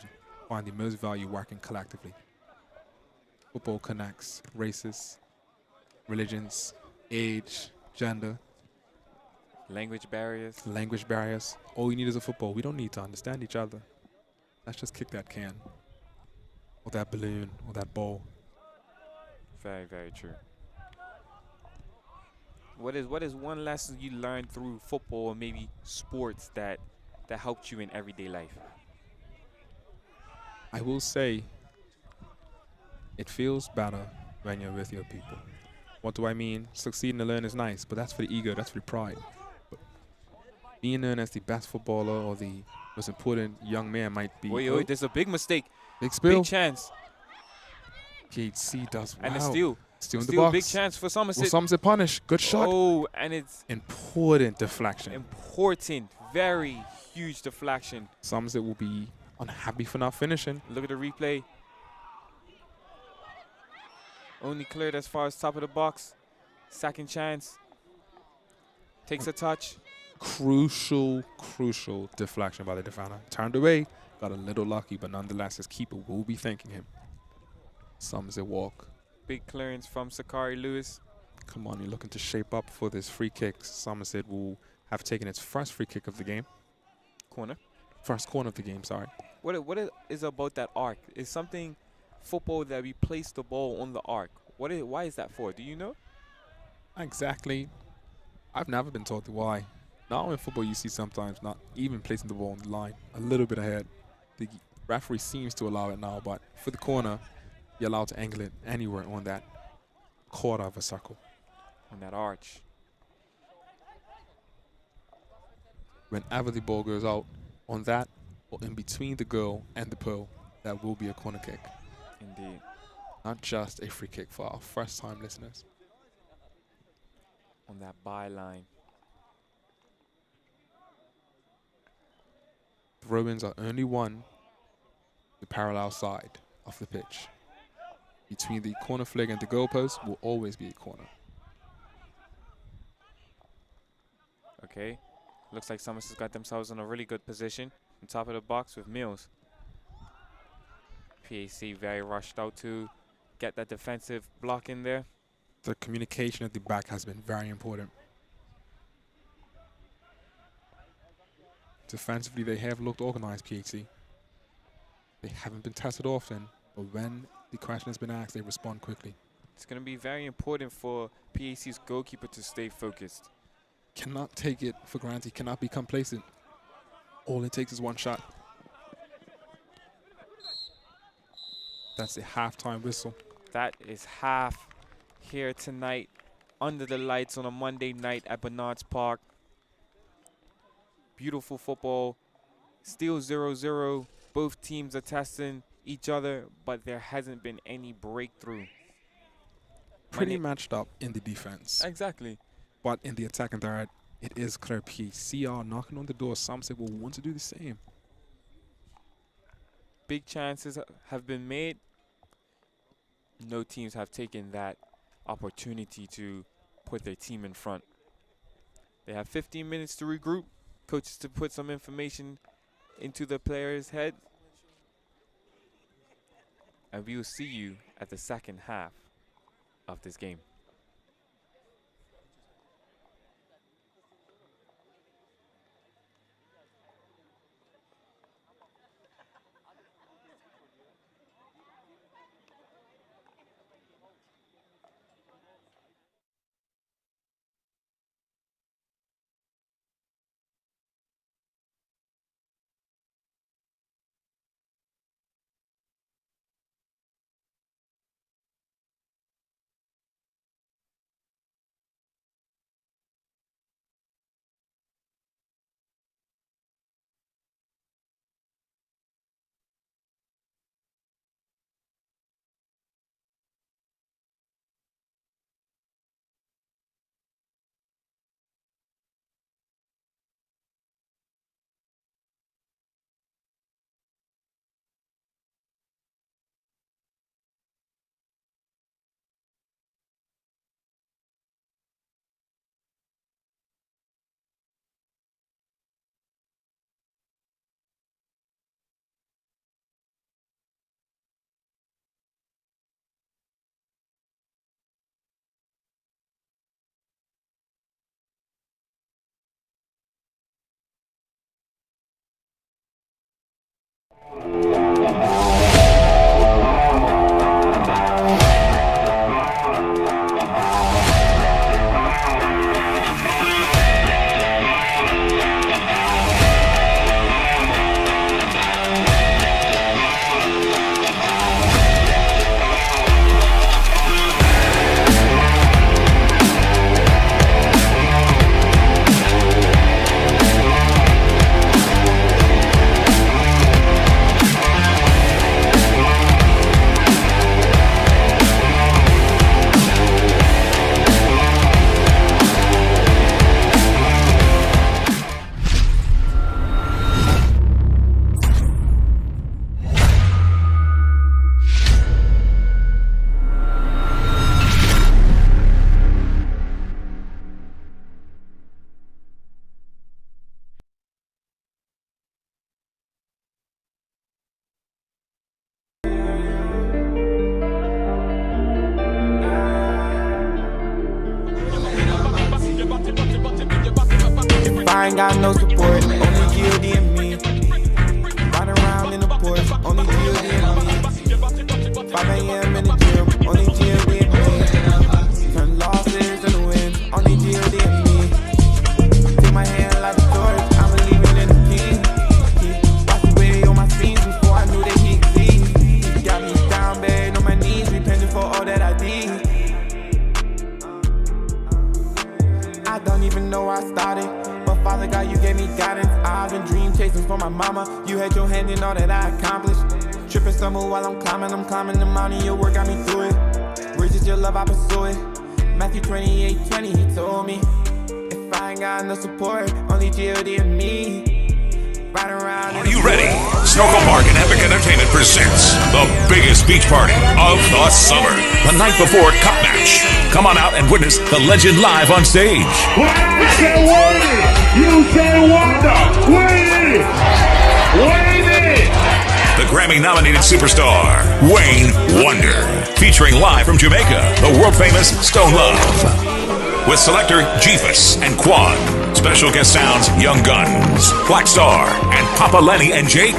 find the most value working collectively. Football connects races, religions, age, gender, Language barriers. All you need is a football. We don't need to understand each other. Let's just kick that can, or that balloon, or that ball. Very, very true. What is one lesson you learned through football or maybe sports that helped you in everyday life? I will say it feels better when you're with your people. What do I mean? Succeeding to learn is nice, but that's for the ego, that's for the pride. But being known as the best footballer or the most important young man might be... Wait, there's a big mistake. Big spill. Big chance. PHC does well. And a steal. Still in the box. Big chance for Somerset. Will Somerset punish? Good shot. Oh, and it's... Important deflection. Important. Very huge deflection. Somerset will be unhappy for not finishing. Look at the replay. Only cleared as far as top of the box. Second chance. Takes a touch. Crucial deflection by the defender. Turned away. Got a little lucky, but nonetheless, his keeper will be thanking him. Somerset walk. Big clearance from Sakari Lewis. Come on, you're looking to shape up for this free kick. Somerset will have taken its first free kick of the game. First corner of the game, sorry. What is about that arc? Is something football that we place the ball on the arc? Why is that for? Do you know? Exactly. I've never been taught the why. Now in football, you see sometimes not even placing the ball on the line, a little bit ahead. The referee seems to allow it now, but for the corner, you're allowed to angle it anywhere on that quarter of a circle. On that arch. Whenever the ball goes out, on that or in between the goal and the pole, that will be a corner kick. Indeed. Not just a free kick for our first-time listeners. On that byline. Throw-ins are only one the parallel side of the pitch. Between the corner flag and the goalpost will always be a corner. Okay. Looks like Somerset's got themselves in a really good position on top of the box with Mills. PAC very rushed out to get that defensive block in there. The communication at the back has been very important. Defensively, they have looked organized, PHC. They haven't been tested often, but when the question has been asked, they respond quickly. It's going to be very important for PAC's goalkeeper to stay focused. Cannot take it for granted, cannot be complacent. All it takes is one shot. That's a halftime whistle. That is half here tonight under the lights on a Monday night at Bernard's Park. Beautiful football. Still 0-0. Both teams are testing each other, but there hasn't been any breakthrough. Pretty matched up in the defense. Exactly. But in the attack and third, it is clear PAC are knocking on the door. Somerset will want to do the same. Big chances have been made. No teams have taken that opportunity to put their team in front. They have 15 minutes to regroup. Coaches to put some information into the players' head. And we will see you at the second half of this game. I ain't got no support, only G.O.D. and me. Riding around in the Porsche, only G.O.D. and me. 5 a.m. in the gym, only G.O.D. and me. Turn losses into wins, only G.O.D. and me. Take my hand like a torch, I'm believing in the king. He washed away on my scenes before I knew that he existed. He got me down bad on my knees, repenting for all that I did. I don't even know where I started. Father God, you gave me guidance. I've been dream chasing for my mama. You had your hand in all that I accomplished. Tripping stumble while I'm climbing the mountain. Your work got me through it. Riches your love, I pursue it. Matthew 28:20, he told me, if I ain't got no support, only G.O.D. and me. Right around. Are you ready? Snorkel Park and Epic Entertainment presents the biggest beach party of the summer. The night before Cup Match. Come on out and witness the legend live on stage. When I say Wayne, you say Wonder. Wayne! Wayne! The Grammy-nominated superstar, Wayne Wonder. Featuring live from Jamaica, the world-famous Stone Love. With selector Jeepus and Quan. Special guest sounds Young Guns, Black Star, and Papa Lenny and Jake.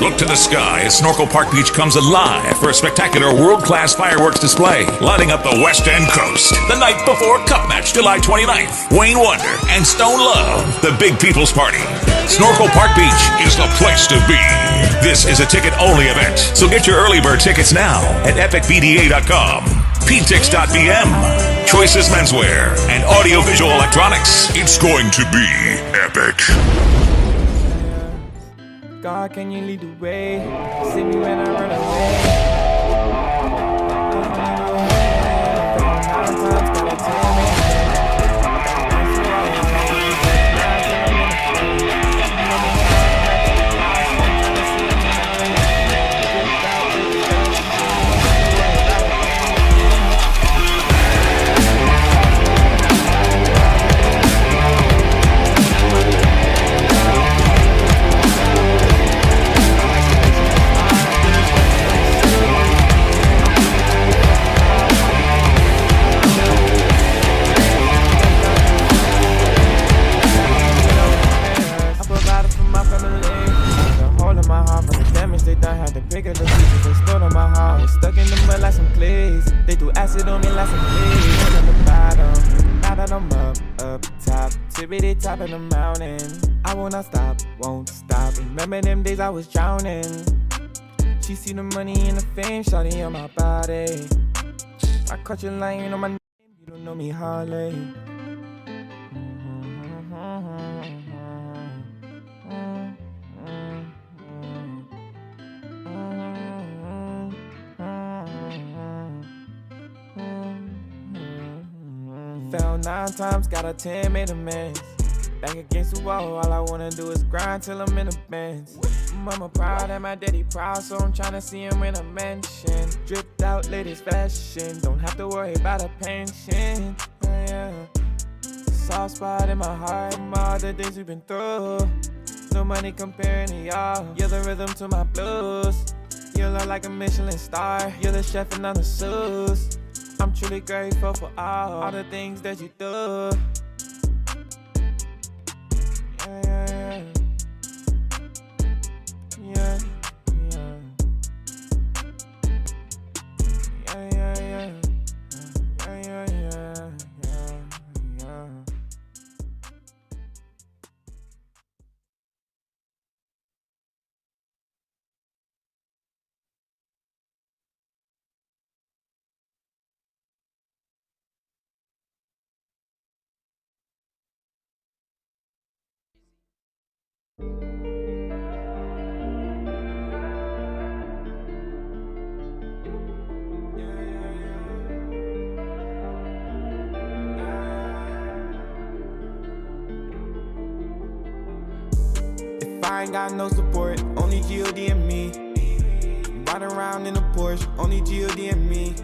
Look to the sky as Snorkel Park Beach comes alive for a spectacular world-class fireworks display, lighting up the West End coast. The night before Cup Match, July 29th. Wayne Wonder and Stone Love, the Big People's Party. Snorkel Park Beach is the place to be. This is a ticket-only event, so get your early bird tickets now at epicbda.com, ptix.bm, Choices Menswear, and Audiovisual Electronics. It's going to be epic. God, can you lead the way? See me when I run away. They threw acid on me like some please. On the bottom, now that I'm up top, tippity top of the mountain. I will not stop, won't stop. Remember them days I was drowning. She see the money and the fame, shawty on my body. I caught you lying on my name, you don't know me, Harley. Fell 9 times, got a 10, made amends. Back against the wall, all I wanna do is grind till I'm in the Benz. Mama proud and my daddy proud, so I'm tryna see him in a mansion. Dripped out latest fashion, don't have to worry about a pension. Yeah. Soft spot in my heart, from all the days we've been through. No money comparing to y'all, you're the rhythm to my blues. You look like a Michelin star, you're the chef and I'm the sauce. I'm truly grateful for all the things that you do. Yeah, yeah, yeah. Yeah. I ain't got no support, only G.O.D. and me. Riding around in a Porsche, only G.O.D. and me.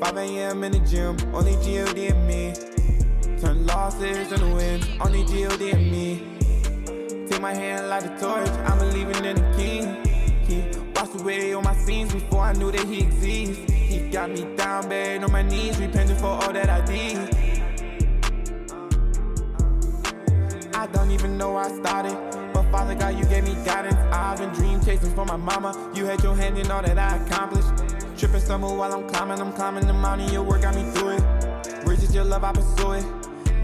5 a.m. in the gym, only G.O.D. and me. Turn losses into wins, only G.O.D. and me. Take my hand like a torch, I'm believing in the king. He washed away all my scenes before I knew that he exists. He got me down bad on my knees, repenting for all that I did. I don't even know where I started, but Father God, you gave me guidance. I've been dream chasing for my mama. You had your hand in all that I accomplished. Tripping stumble while I'm climbing the mountain. Your work got me through it. Riches, your love, I pursue it.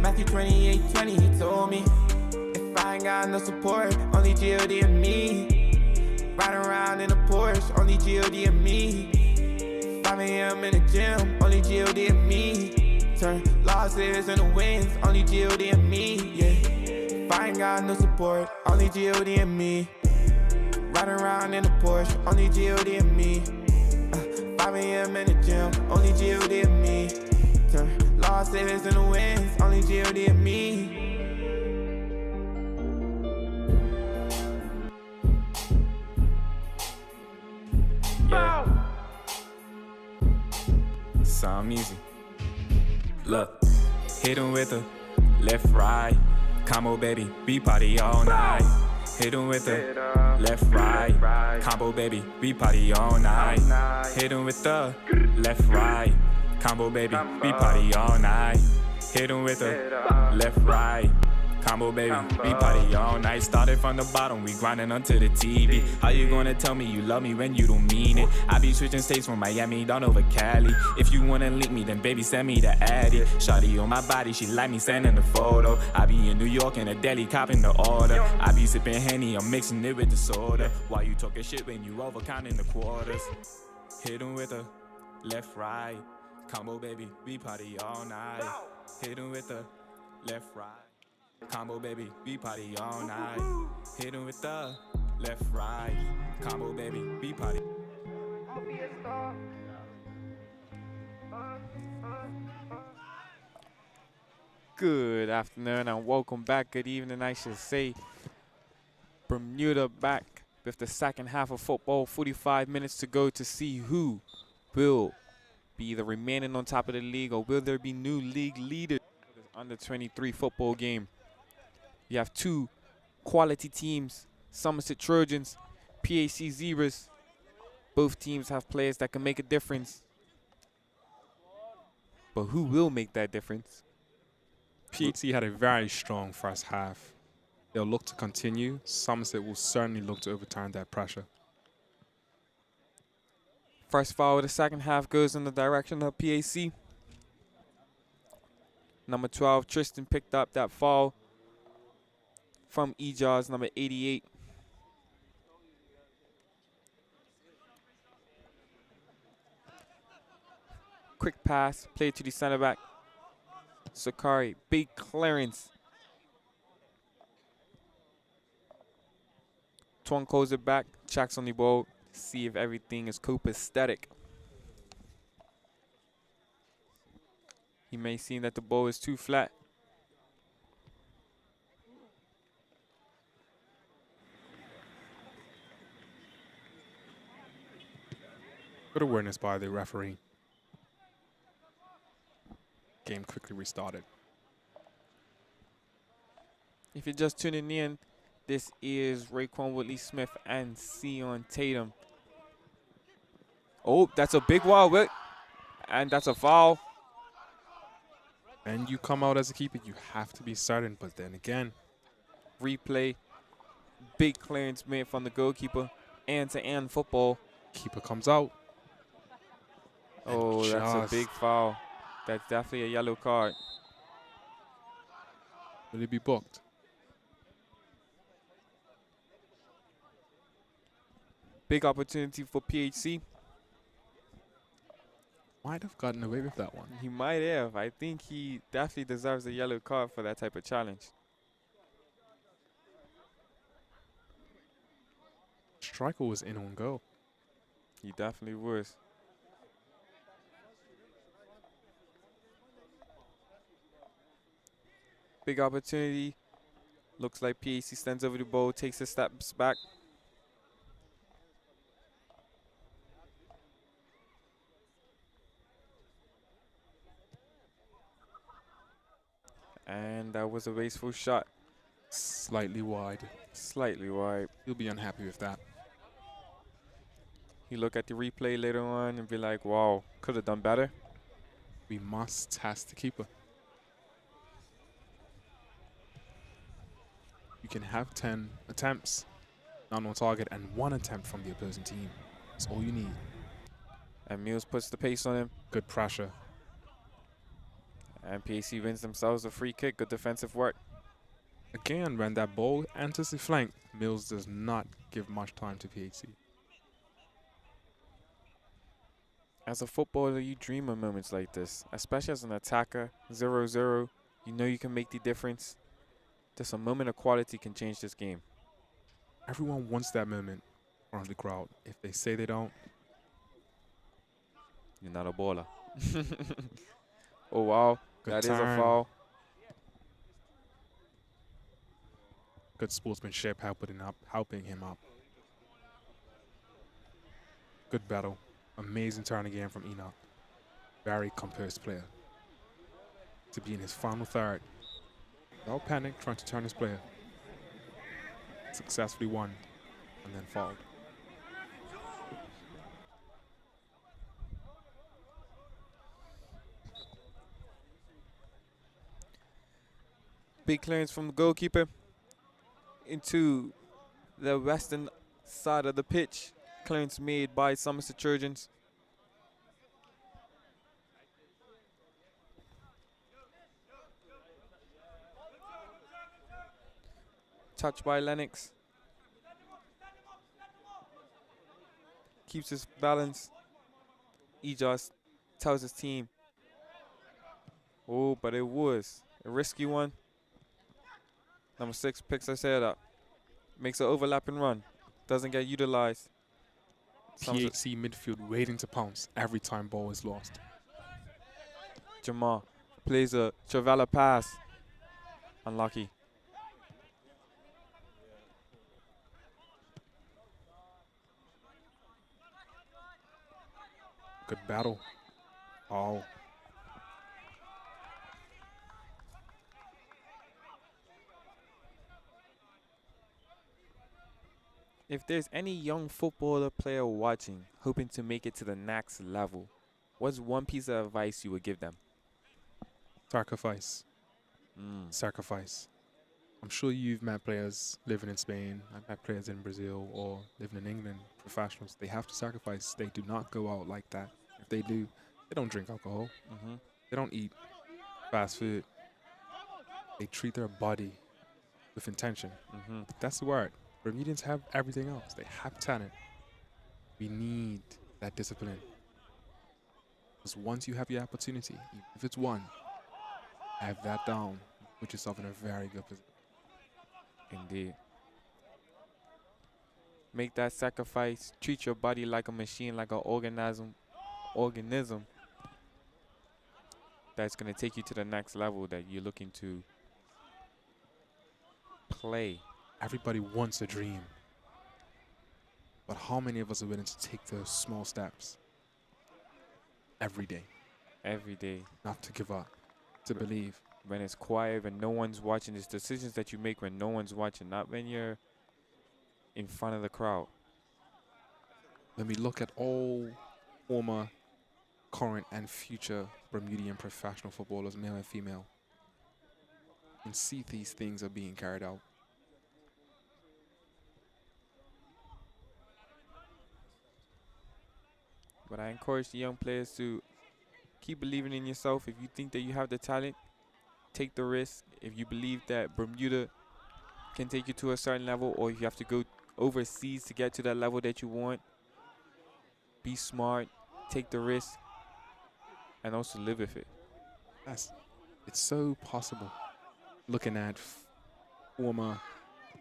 Matthew 28:20, he told me, if I ain't got no support, only G.O.D. and me. Riding around in a Porsche, only G.O.D. and me. 5 a.m. in the gym, only G.O.D. and me. Turn losses into wins, only G.O.D. and me, yeah. If I ain't got no support, only G.O.D. and me. Riding around in a Porsche, only G.O.D. and me. 5 a.m. in the gym, only G.O.D. and me. Turn losses into wins, only G.O.D. and me. Yeah. Sound easy. Look, hit him with a left, right. Combo, baby, we party all night. Hit him with the left, right. Combo, baby, we party all night. Hit him with the left, right. Combo, baby, we party all night. Hit him with the left, right. Combo, baby, we party all night. Started from the bottom, we grinding onto the TV. How you gonna tell me you love me when you don't mean it? I be switching states from Miami down over Cali. If you wanna link me, then baby, send me the addy. Shawty on my body, she like me sending the photo. I be in New York in a deli, copping the order. I be sipping Henny, I'm mixing it with the soda. Why you talking shit when you over counting the quarters? Hit 'em with a left, right. Combo, baby, we party all night. Hit 'em with the left, right. Combo, baby, we party all night. Hit 'em with the left, right. Combo, baby, we party. I'll be a star. Good afternoon and welcome back. Good evening, I should say. Bermuda back with the second half of football. 45 minutes to go to see who will be either remaining on top of the league or will there be new league leaders for this under-23 football game. You have two quality teams, Somerset Trojans, PAC Zebras. Both teams have players that can make a difference. But who will make that difference? PHC had a very strong first half. They'll look to continue. Somerset will certainly look to overturn that pressure. First foul of the second half goes in the direction of PAC. Number 12, Tristan picked up that foul from Ejaz, number 88. Quick pass, play to the center back. Sakari, big clearance. Twang calls it back, checks on the ball, see if everything is copacetic. He may seem that the ball is too flat. Good awareness by the referee. Game quickly restarted. If you're just tuning in, this is Raekwon Woodley-Smith and Sion Tatum. Oh, that's a big wild whip, and that's a foul. And you come out as a keeper, you have to be certain, but then again. Replay, big clearance made from the goalkeeper, end-to-end football. Keeper comes out. Oh, that's a big foul. That's definitely a yellow card. Will it be booked? Big opportunity for PHC. Might have gotten away with that one. He might have. I think he definitely deserves a yellow card for that type of challenge. Striker was in on goal. He definitely was. Big opportunity. Looks like PAC stands over the ball, takes a steps back. And that was a wasteful shot. Slightly wide. Slightly wide. You'll be unhappy with that. You look at the replay later on and be like, wow, could have done better. We must task the keeper. You can have 10 attempts, none on target, and 1 attempt from the opposing team. That's all you need. And Mills puts the pace on him. Good pressure. And PAC wins themselves a free kick. Good defensive work. Again, when that ball enters the flank, Mills does not give much time to PAC. As a footballer, you dream of moments like this, especially as an attacker. 0-0, you know you can make the difference. Just a moment of quality can change this game. Everyone wants that moment from the crowd. If they say they don't, you're not a baller. Oh, wow. Good That turn. is a foul. Good sportsmanship helping him up. Good battle. Amazing turn again from Enoch. Very composed player. To be in his final third. Without panic, trying to turn his player. Successfully won and then fouled. Big clearance from the goalkeeper into the western side of the pitch. Clearance made by Somerset Trojans. Touch by Lennox. Keeps his balance. He just tells his team. Oh, but it was a risky one. Number 6 picks his head up. Makes an overlapping run. Doesn't get utilized. PHC midfield waiting to pounce every time ball is lost. Jamal plays a Chavala pass. Unlucky. Good battle. Oh. If there's any young footballer player watching, hoping to make it to the next level, what's one piece of advice you would give them? Sacrifice. Sacrifice. I'm sure you've met players living in Spain, I've met players in Brazil or living in England, professionals. They have to sacrifice. They do not go out like that. If they do, they don't drink alcohol. They don't eat fast food. They treat their body with intention. That's the word. Bermudians have everything else. They have talent. We need that discipline. Because once you have your opportunity, even if it's one, have that down, put yourself in a very good position. Indeed. Make that sacrifice. Treat your body like a machine, like an organism that's going to take you to the next level that you're looking to play. Everybody wants a dream. But how many of us are willing to take those small steps every day? Every day. Not to give up, to believe. When it's quiet, when no one's watching, it's decisions that you make when no one's watching, not when you're in front of the crowd. When we look at all former, current, and future Bermudian professional footballers, male and female, and see these things are being carried out. But I encourage the young players to keep believing in yourself. If you think that you have the talent, take the risk. If you believe that Bermuda can take you to a certain level, or if you have to go overseas to get to that level that you want, be smart, take the risk, and also live with it. It's so possible. Looking at former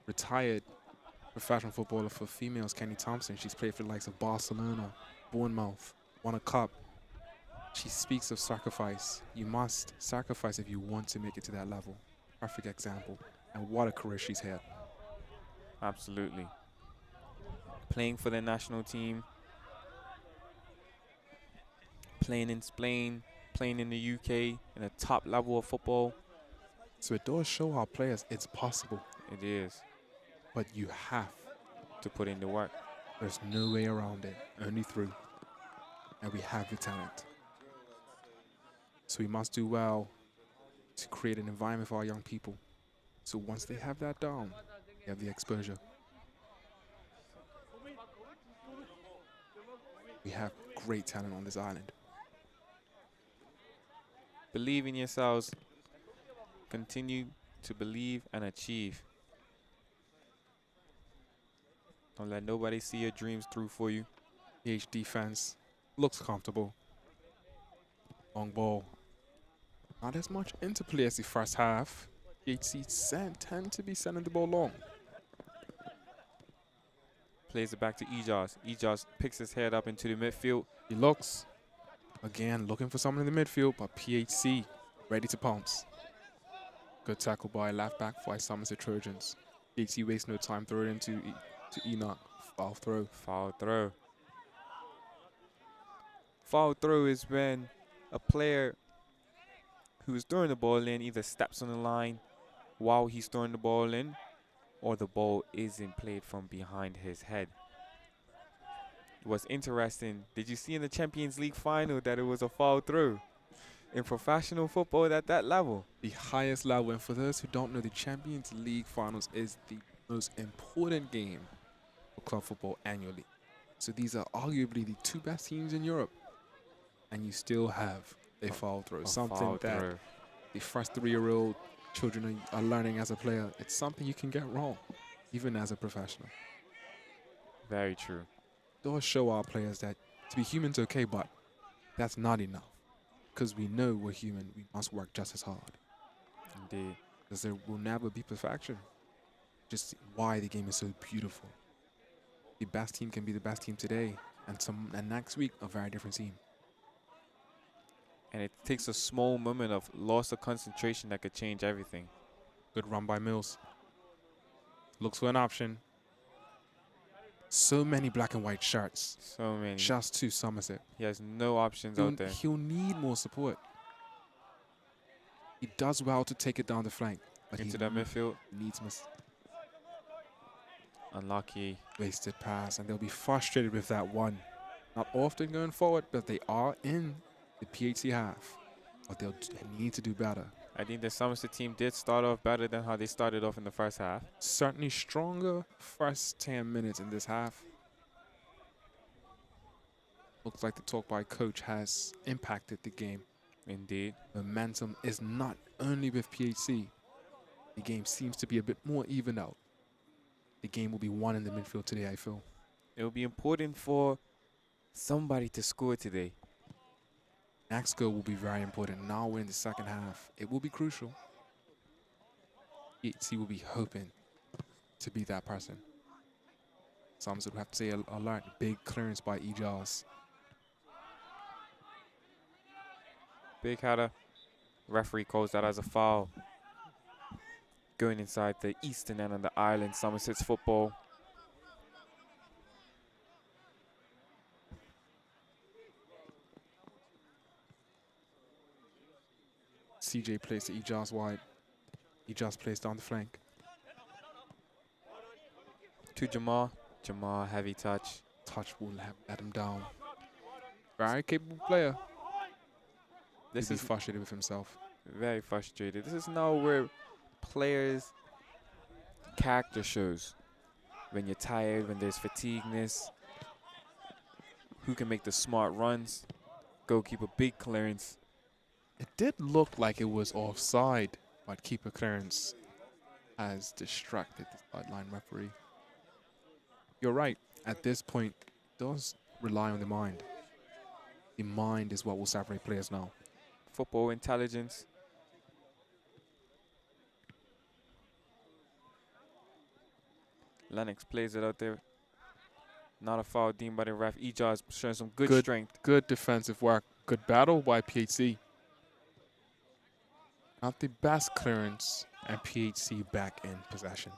retired professional footballer for females, Kenny Thompson. She's played for the likes of Barcelona, Bournemouth, won a cup. She speaks of sacrifice. You must sacrifice if you want to make it to that level. Perfect example. And what a career she's had. Absolutely. Playing for the national team, playing in Spain, playing in the UK, in a top level of football. So it does show our players it's possible. It is. But you have to put in the work. There's no way around it, only through. And we have the talent. So we must do well to create an environment for our young people. So once they have that down, they have the exposure. We have great talent on this island. Believe in yourselves. Continue to believe and achieve. Don't let nobody see your dreams through for you. PH defense looks comfortable. Long ball. Not as much interplay as the first half. PHC tend to be sending the ball long. Plays it back to Ejaz. Ejaz picks his head up into the midfield. He looks. Again, looking for someone in the midfield, but PHC ready to pounce. Good tackle by left back for Somerset Trojans. PHC wastes no time, throw it into to Enoch. Foul throw. Foul throw. Foul throw is when a player who is throwing the ball in either steps on the line while he's throwing the ball in, or the ball isn't played from behind his head. What's interesting, did you see in the Champions League final that it was a foul throw? In professional football at that level. The highest level, and for those who don't know, the Champions League finals is the most important game for club football annually. So these are arguably the two best teams in Europe. And you still have a foul throw. Something that the first 3-year-old children are learning as a player. It's something you can get wrong, even as a professional. Very true. It does show our players that to be human's okay, but that's not enough. Because we know we're human, we must work just as hard. Indeed. Because there will never be perfection. Just why the game is so beautiful. The best team can be the best team today, and next week a very different team. And it takes a small moment of loss of concentration that could change everything. Good run by Mills. Looks for an option. So many black and white shirts. So many. Just to Somerset. He has no options out there. He'll need more support. He does well to take it down the flank. But into that midfield. Needs unlucky. Wasted pass, and they'll be frustrated with that one. Not often going forward, but they are in the PHC half. But they need to do better. I think the Somerset team did start off better than how they started off in the first half. Certainly stronger first 10 minutes in this half. Looks like the talk by coach has impacted the game. Indeed. Momentum is not only with PHC. The game seems to be a bit more even out. The game will be won in the midfield today, I feel. It will be important for somebody to score today. Next goal will be very important. Now we're in the second half. It will be crucial. PHC will be hoping to be that person. Somerset will have to say alert. Big clearance by Ejaz. Big header. Referee calls that as a foul. Going inside the eastern end of the island, Somerset's football. CJ plays to Ejaz wide. Ejaz plays down the flank. To Jamar. Jamar, heavy touch. Touch will let him down. Very capable player. This is is frustrated with himself. Very frustrated. This is now where players' character shows. When you're tired, when there's fatigueness. Who can make the smart runs? Goalkeeper, big clearance. It did look like it was offside, but keeper clearance has distracted the sideline referee. You're right. At this point, it does rely on the mind. The mind is what will separate players now. Football intelligence. Lennox plays it out there. Not a foul deemed by the ref. Ejaz showing some good strength. Good defensive work. Good battle by PHC. Not the best clearance And PHC back in possession.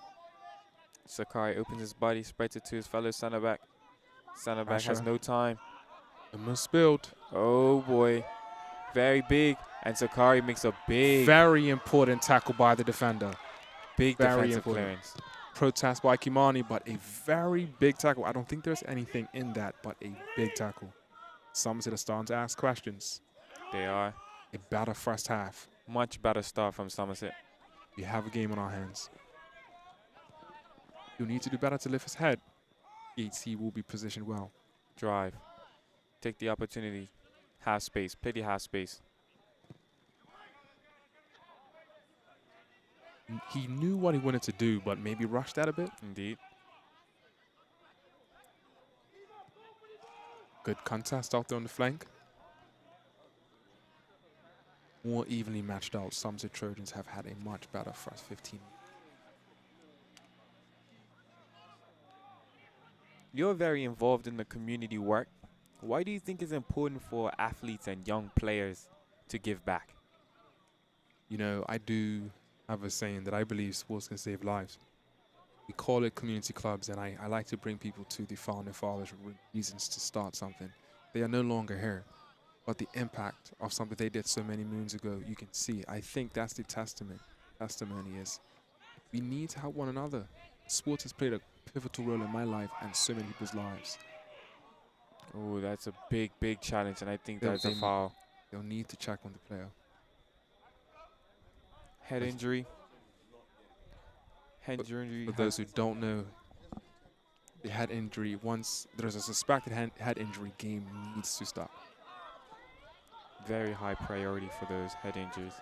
Sakai opens his body, spreads it to his fellow center back. Center back has Asher. no time. The mill spilled. Oh boy. Very big. And Sakari makes a big, Very important tackle by the defender. big very defensive important. clearance. Protest by Kimani, but a very big tackle. I don't think there's anything in that, but a big tackle. Somerset are starting to ask questions. They are. A better first half. Much better start from Somerset. We have a game on our hands. You need to do better to lift his head. HC will be positioned well. Drive. Take the opportunity. Half space. Play the half space. He knew what he wanted to do, but maybe rushed that a bit. Indeed. Good contest out there on the flank. More evenly matched out. Somerset Trojans have had a much better first 15. You're very involved in the community work. Why do you think it's important for athletes and young players to give back? You know, I do have a saying that I believe sports can save lives. We call it community clubs, and I like to bring people to the founding fathers' reasons to start something. They are no longer here, but the impact of something they did so many moons ago, you can see. I think that's the testimony is we need to help one another. Sports has played a pivotal role in my life and so many people's lives. Oh, that's a big, big challenge, and I think They'll- that's a they- foul. They'll need to check on the player. Head injury. Head injury. For those who don't know, the head injury, once there's a suspected head injury, game needs to stop. Very high priority for those head injuries.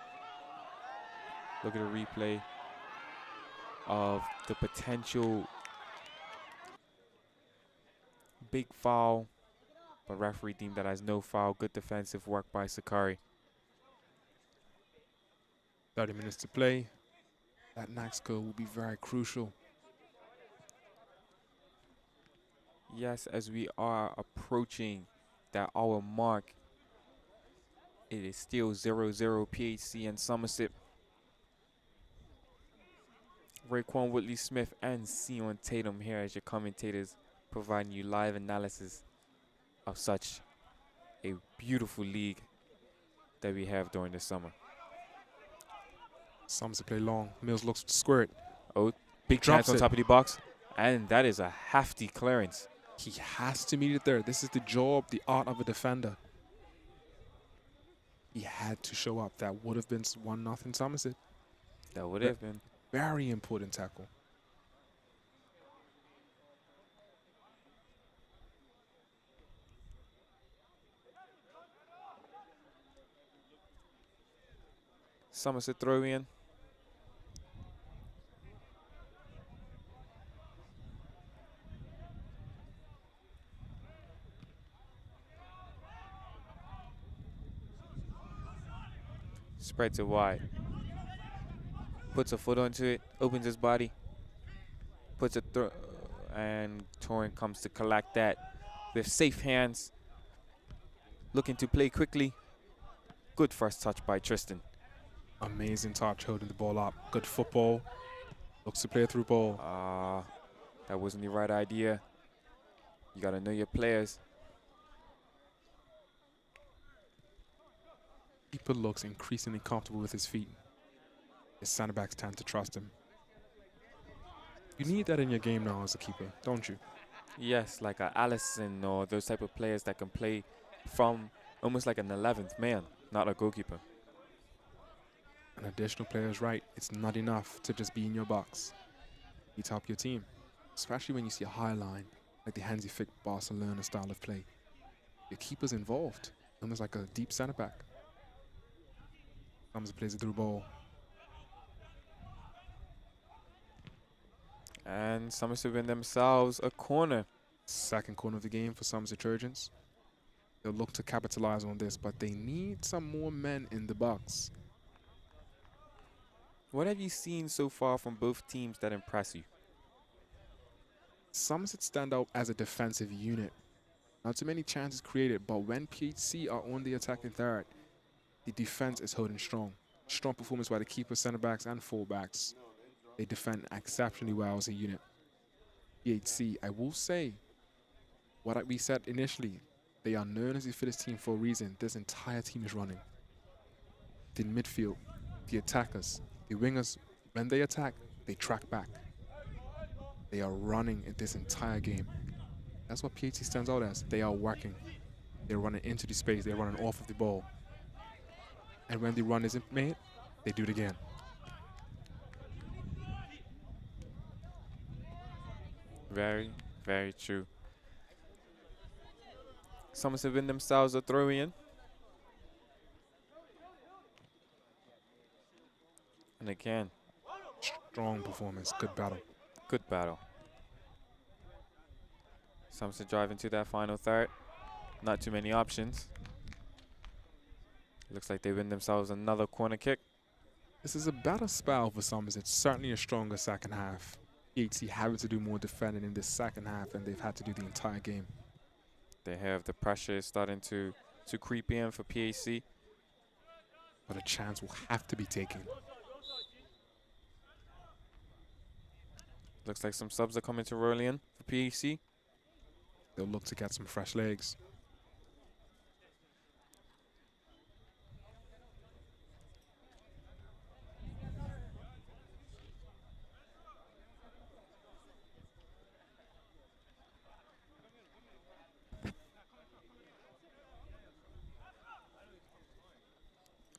Look at a replay of the potential big foul, but referee deemed that as no foul. Good defensive work by Sakari. 30 minutes to play. That next goal will be very crucial. Yes, as we are approaching that hour mark, it is still 0-0 PHC and Somerset. Raekwon Woodley-Smith and Sion Tatum here as your commentators, providing you live analysis of such a beautiful league that we have during the summer. Somerset play long. Mills looks to square it. Oh, big Drops chance on it. top of the box. And that is a hefty clearance. He has to meet it there. This is the job, the art of a defender. He had to show up. That would have been 1-0 Somerset. That would have been. Very important tackle. Somerset throw in. Spreads it wide. Puts a foot onto it, opens his body, puts it through, and Torrent comes to collect that with safe hands. Looking to play quickly. Good first touch by Tristan. Amazing touch, holding the ball up. Good football. Looks to play a through ball. That wasn't the right idea. You got to know your players. Keeper looks increasingly comfortable with his feet. His center backs tend to trust him. You need that in your game now as a keeper, don't you? Yes, like a Allison or those type of players that can play from almost like an 11th man, not a goalkeeper. An additional player is right. It's not enough to just be in your box. You need to help your team, especially when you see a high line, like the Hansi Flick Barcelona style of play. Your keeper's involved, almost like a deep center back. Somerset plays a through ball. And Somerset win themselves a corner. Second corner of the game for Somerset Trojans. They'll look to capitalize on this, but they need some more men in the box. What have you seen so far from both teams that impress you? Somerset stand out as a defensive unit. Not too many chances created, but when PHC are on the attacking third, the defense is holding strong. Strong performance by the keeper, center backs, and fullbacks. They defend exceptionally well as a unit. PHC, I will say, what we said initially, they are known as the fittest team for a reason. This entire team is running. The midfield, the attackers, the wingers, when they attack, they track back. They are running in this entire game. That's what PHC stands out as. They are working. They're running into the space. They're running off of the ball. And when the run isn't made, they do it again. Very, very true. Somerset win themselves a throw-in. And again, Strong performance. Good battle. good battle. Somerset drive into that final third. Not too many options. Looks like they win themselves another corner kick. This is a better spell for Somerset. Certainly a stronger second half. PHC having to do more defending in this second half than they've had to do the entire game. They have the pressure starting to creep in for PHC. But a chance will have to be taken. Looks like some subs are coming to roll in for PHC. They'll look to get some fresh legs.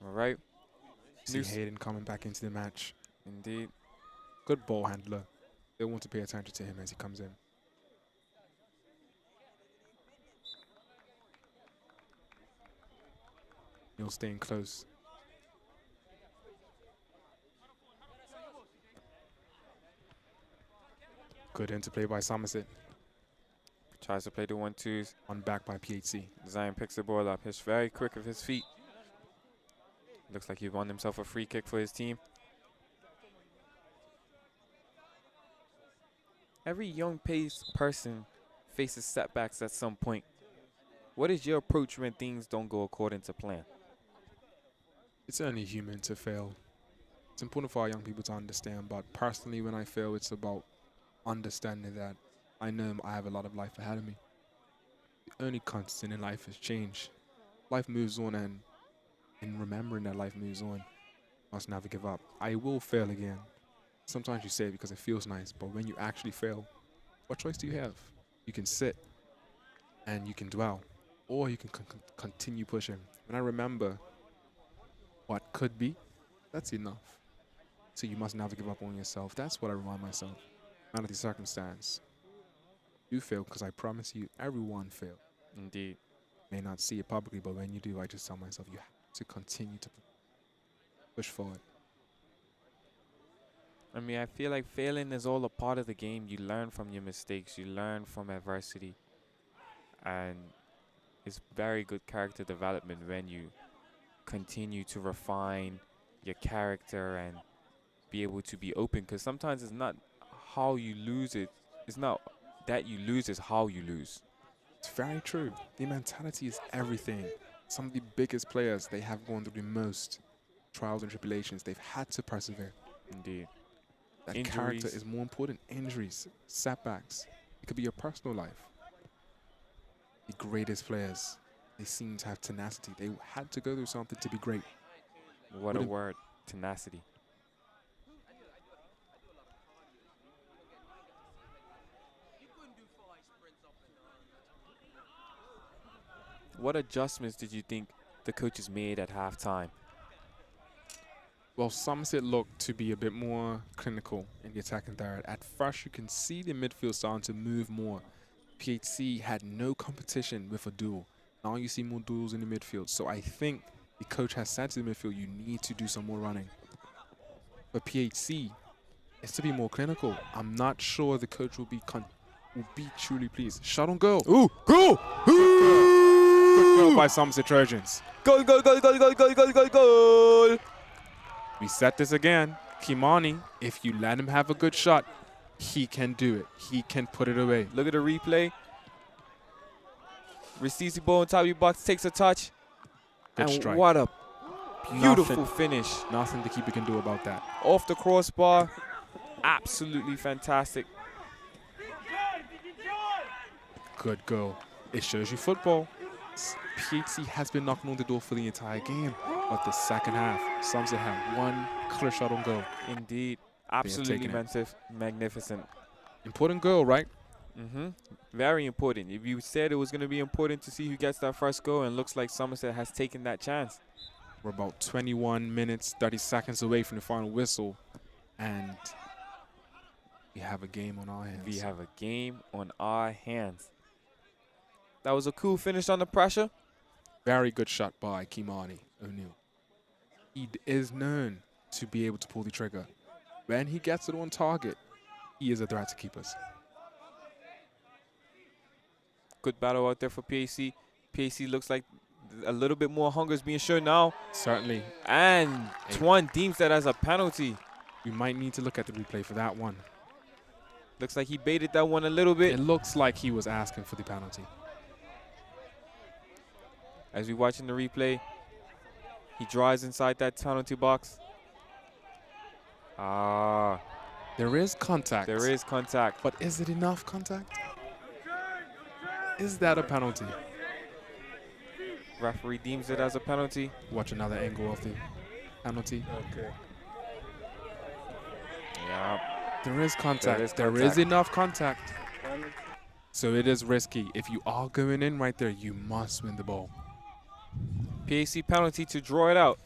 All right. See Hayden coming back into the match. Indeed. Good ball handler. They want to pay attention to him as he comes in. Neil staying close. Good interplay by Somerset. Tries to play the 1-2s. On back by PHC. Zion picks the ball up. He's very quick with his feet. Looks like he won himself a free kick for his team. Every young person faces setbacks at some point. What is your approach when things don't go according to plan? It's only human to fail. It's important for our young people to understand, but personally when I fail, it's about understanding that I know I have a lot of life ahead of me. The only constant in life is change. Life moves on, and in remembering that life moves on, must never give up. I will fail again. Sometimes you say it because it feels nice, but when you actually fail, what choice do you have? You can sit and you can dwell, or you can continue pushing. When I remember what could be, that's enough. So you must never give up on yourself. That's what I remind myself. Out of the circumstance, you fail, because I promise you, everyone fails. Indeed. May not see it publicly, but when you do, I just tell myself you have to continue to push forward. I mean, I feel like failing is all a part of the game. You learn from your mistakes. You learn from adversity. And it's very good character development when you continue to refine your character and be able to be open. Because sometimes it's not how you lose it. It's not that you lose, it's how you lose. It's very true. The mentality is everything. Some of the biggest players, they have gone through the most trials and tribulations. They've had to persevere. Indeed. That Injuries. character is more important. Injuries, setbacks. It could be your personal life. The greatest players, they seem to have tenacity. They had to go through something to be great. What a word, tenacity. What adjustments did you think the coaches made at halftime? Well, Somerset looked to be a bit more clinical in the attacking third. At first, you can see the midfield starting to move more. PHC had no competition with a duel. Now you see more duels in the midfield. So I think the coach has said to the midfield, you need to do some more running. But PHC is to be more clinical. I'm not sure the coach will be truly pleased. Shot on goal. Ooh, goal! Good goal by Somerset Trojans. Goal, goal, goal, goal, goal, goal, goal, goal, goal! We set this again. Kimani, if you let him have a good shot, he can do it. He can put it away. Look at the replay. Receives the ball on top of your box, takes a touch. Good and strike. what a Beautiful finish. Nothing the keeper can do about that. Off the crossbar. Absolutely fantastic. Good goal. It shows you football. PHC has been knocking on the door for the entire game. But the second half, Somerset had one clear shot on goal. Indeed. Absolutely magnificent. Important goal, right? Very important. If you said it was going to be important to see who gets that first goal, and looks like Somerset has taken that chance. We're about 21 minutes, 30 seconds away from the final whistle. And we have a game on our hands. We have a game on our hands. That was a cool finish under pressure. Very good shot by Kimani O'Neill. He is known to be able to pull the trigger. When he gets it on target, he is a threat to keepers. Good battle out there for PAC. PAC looks like a little bit more hunger is being shown now. Certainly. And Twan deems that as a penalty. We might need to look at the replay for that one. Looks like he baited that one a little bit. It looks like he was asking for the penalty. As we watch in the replay, he drives inside that penalty box. There is contact. There is contact. But is it enough contact? Is that a penalty? Referee deems it as a penalty. Watch another angle of the penalty. Okay. Yeah. There is contact. There is enough contact. So it is risky. If you are going in right there, you must win the ball. PAC penalty to draw it out.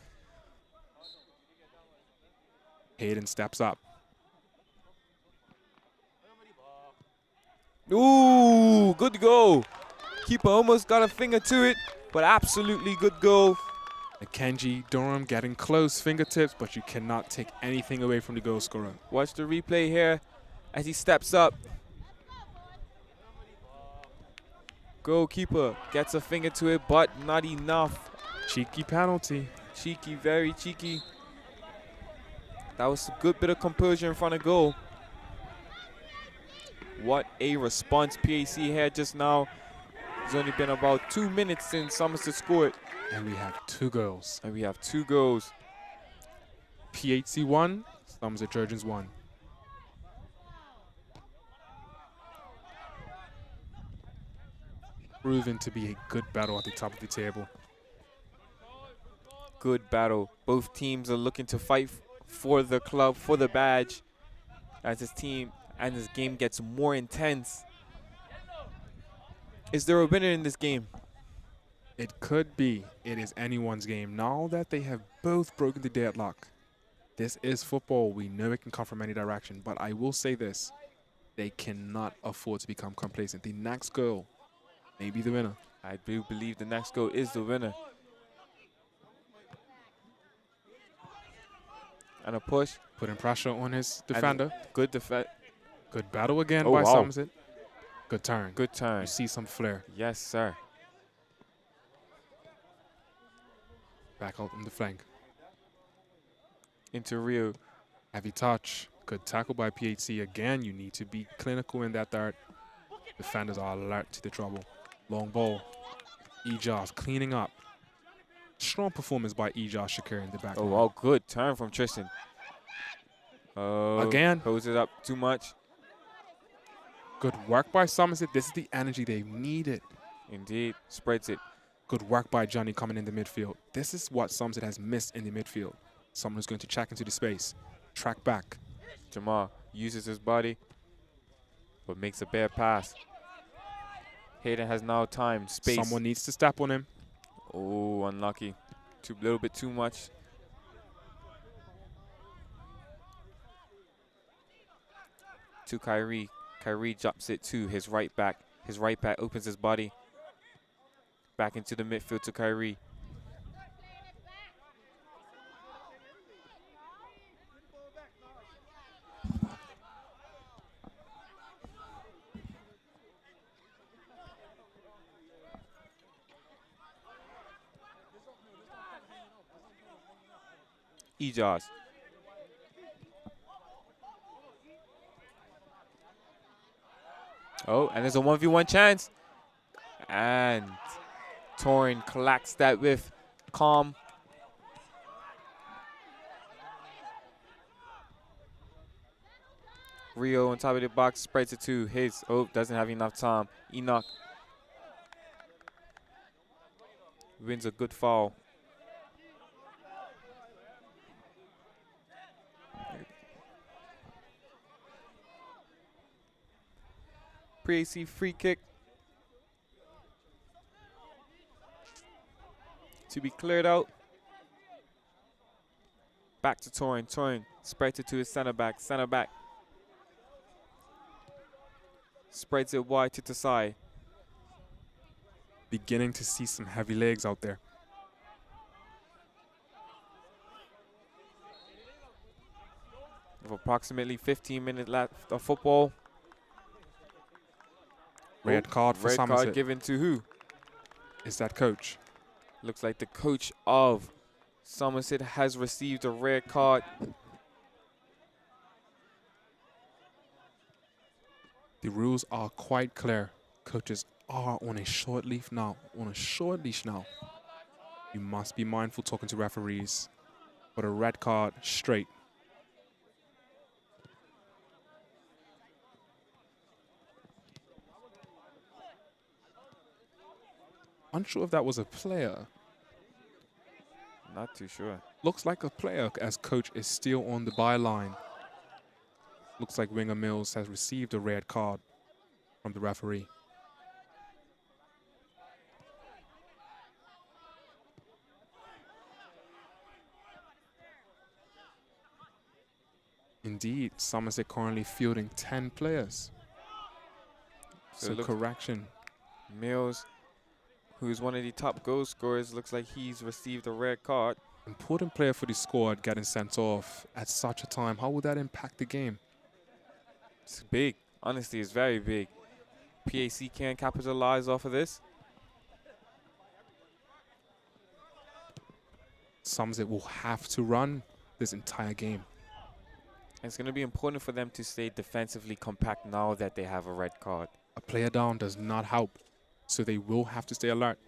Hayden steps up. Ooh, good goal. Keeper almost got a finger to it, but absolutely good goal. Kenji Durham getting close fingertips, but you cannot take anything away from the goal scorer. Watch the replay here as he steps up. Goalkeeper gets a finger to it, but not enough. Cheeky penalty. Cheeky, very cheeky. That was a good bit of composure in front of goal. What a response PAC had just now. It's only been about 2 minutes since Somerset scored. And we have 2 goals. And we have 2 goals. PHC 1, Somerset Trojans 1. Proven to be a good battle at the top of the table. Good battle. Both teams are looking to fight for the club, for the badge, as this team and this game gets more intense. Is there a winner in this game? It could be. It is anyone's game. Now that they have both broken the deadlock, this is football. We know it can come from any direction, but I will say this. They cannot afford to become complacent. The next goal may be the winner. I do believe the next goal is the winner. And a push. Putting pressure on his defender. Good defense. Good battle again by Somerset. Good turn. Good turn. You see some flair. Yes, sir. Back out on the flank. Into Rio. Heavy touch. Good tackle by PHC. Again, you need to be clinical in that third. Defenders are alert to the trouble. Long ball. Ejaz cleaning up. Strong performance by Ejaz Shakir in the back. Oh, wow. Good turn from Tristan. Again. Holds it up too much. Good work by Somerset. This is the energy they needed. Indeed. Spreads it. Good work by Johnny coming in the midfield. This is what Somerset has missed in the midfield. Someone who's going to check into the space. Track back. Jamal uses his body, but makes a bad pass. Hayden has now time, space. Someone needs to step on him. Oh, unlucky. A little bit too much. To Kyrie. Kyrie drops it to his right back. His right back opens his body. Back into the midfield to Kyrie. Ejaz. Oh, and there's a 1v1 chance. And Torin collects that with calm. Rio on top of the box, spreads it to his. Oh, doesn't have enough time. Enoch wins a good foul. Pre-AC free kick to be cleared out. Back to Torin. Torin spreads it to his center back. Center back spreads it wide to Tasai. Beginning to see some heavy legs out there. With approximately 15 minutes left of football. Red card for Somerset. Red card given to who? Is that coach? Looks like the coach of Somerset has received a red card. The rules are quite clear. Coaches are on a short leash now. You must be mindful talking to referees. But a red card straight. Unsure if that was a player. Not too sure. Looks like a player as coach is still on the byline. Looks like Winger Mills has received a red card from the referee. Indeed, Somerset currently fielding 10 players. So correction. Mills, who's one of the top goal scorers, looks like he's received a red card. Important player for the squad getting sent off at such a time. How will that impact the game? It's big. Honestly, it's very big. PAC can't capitalize off of this. Somerset will have to run this entire game. And it's going to be important for them to stay defensively compact now that they have a red card. A player down does not help, so they will have to stay alert.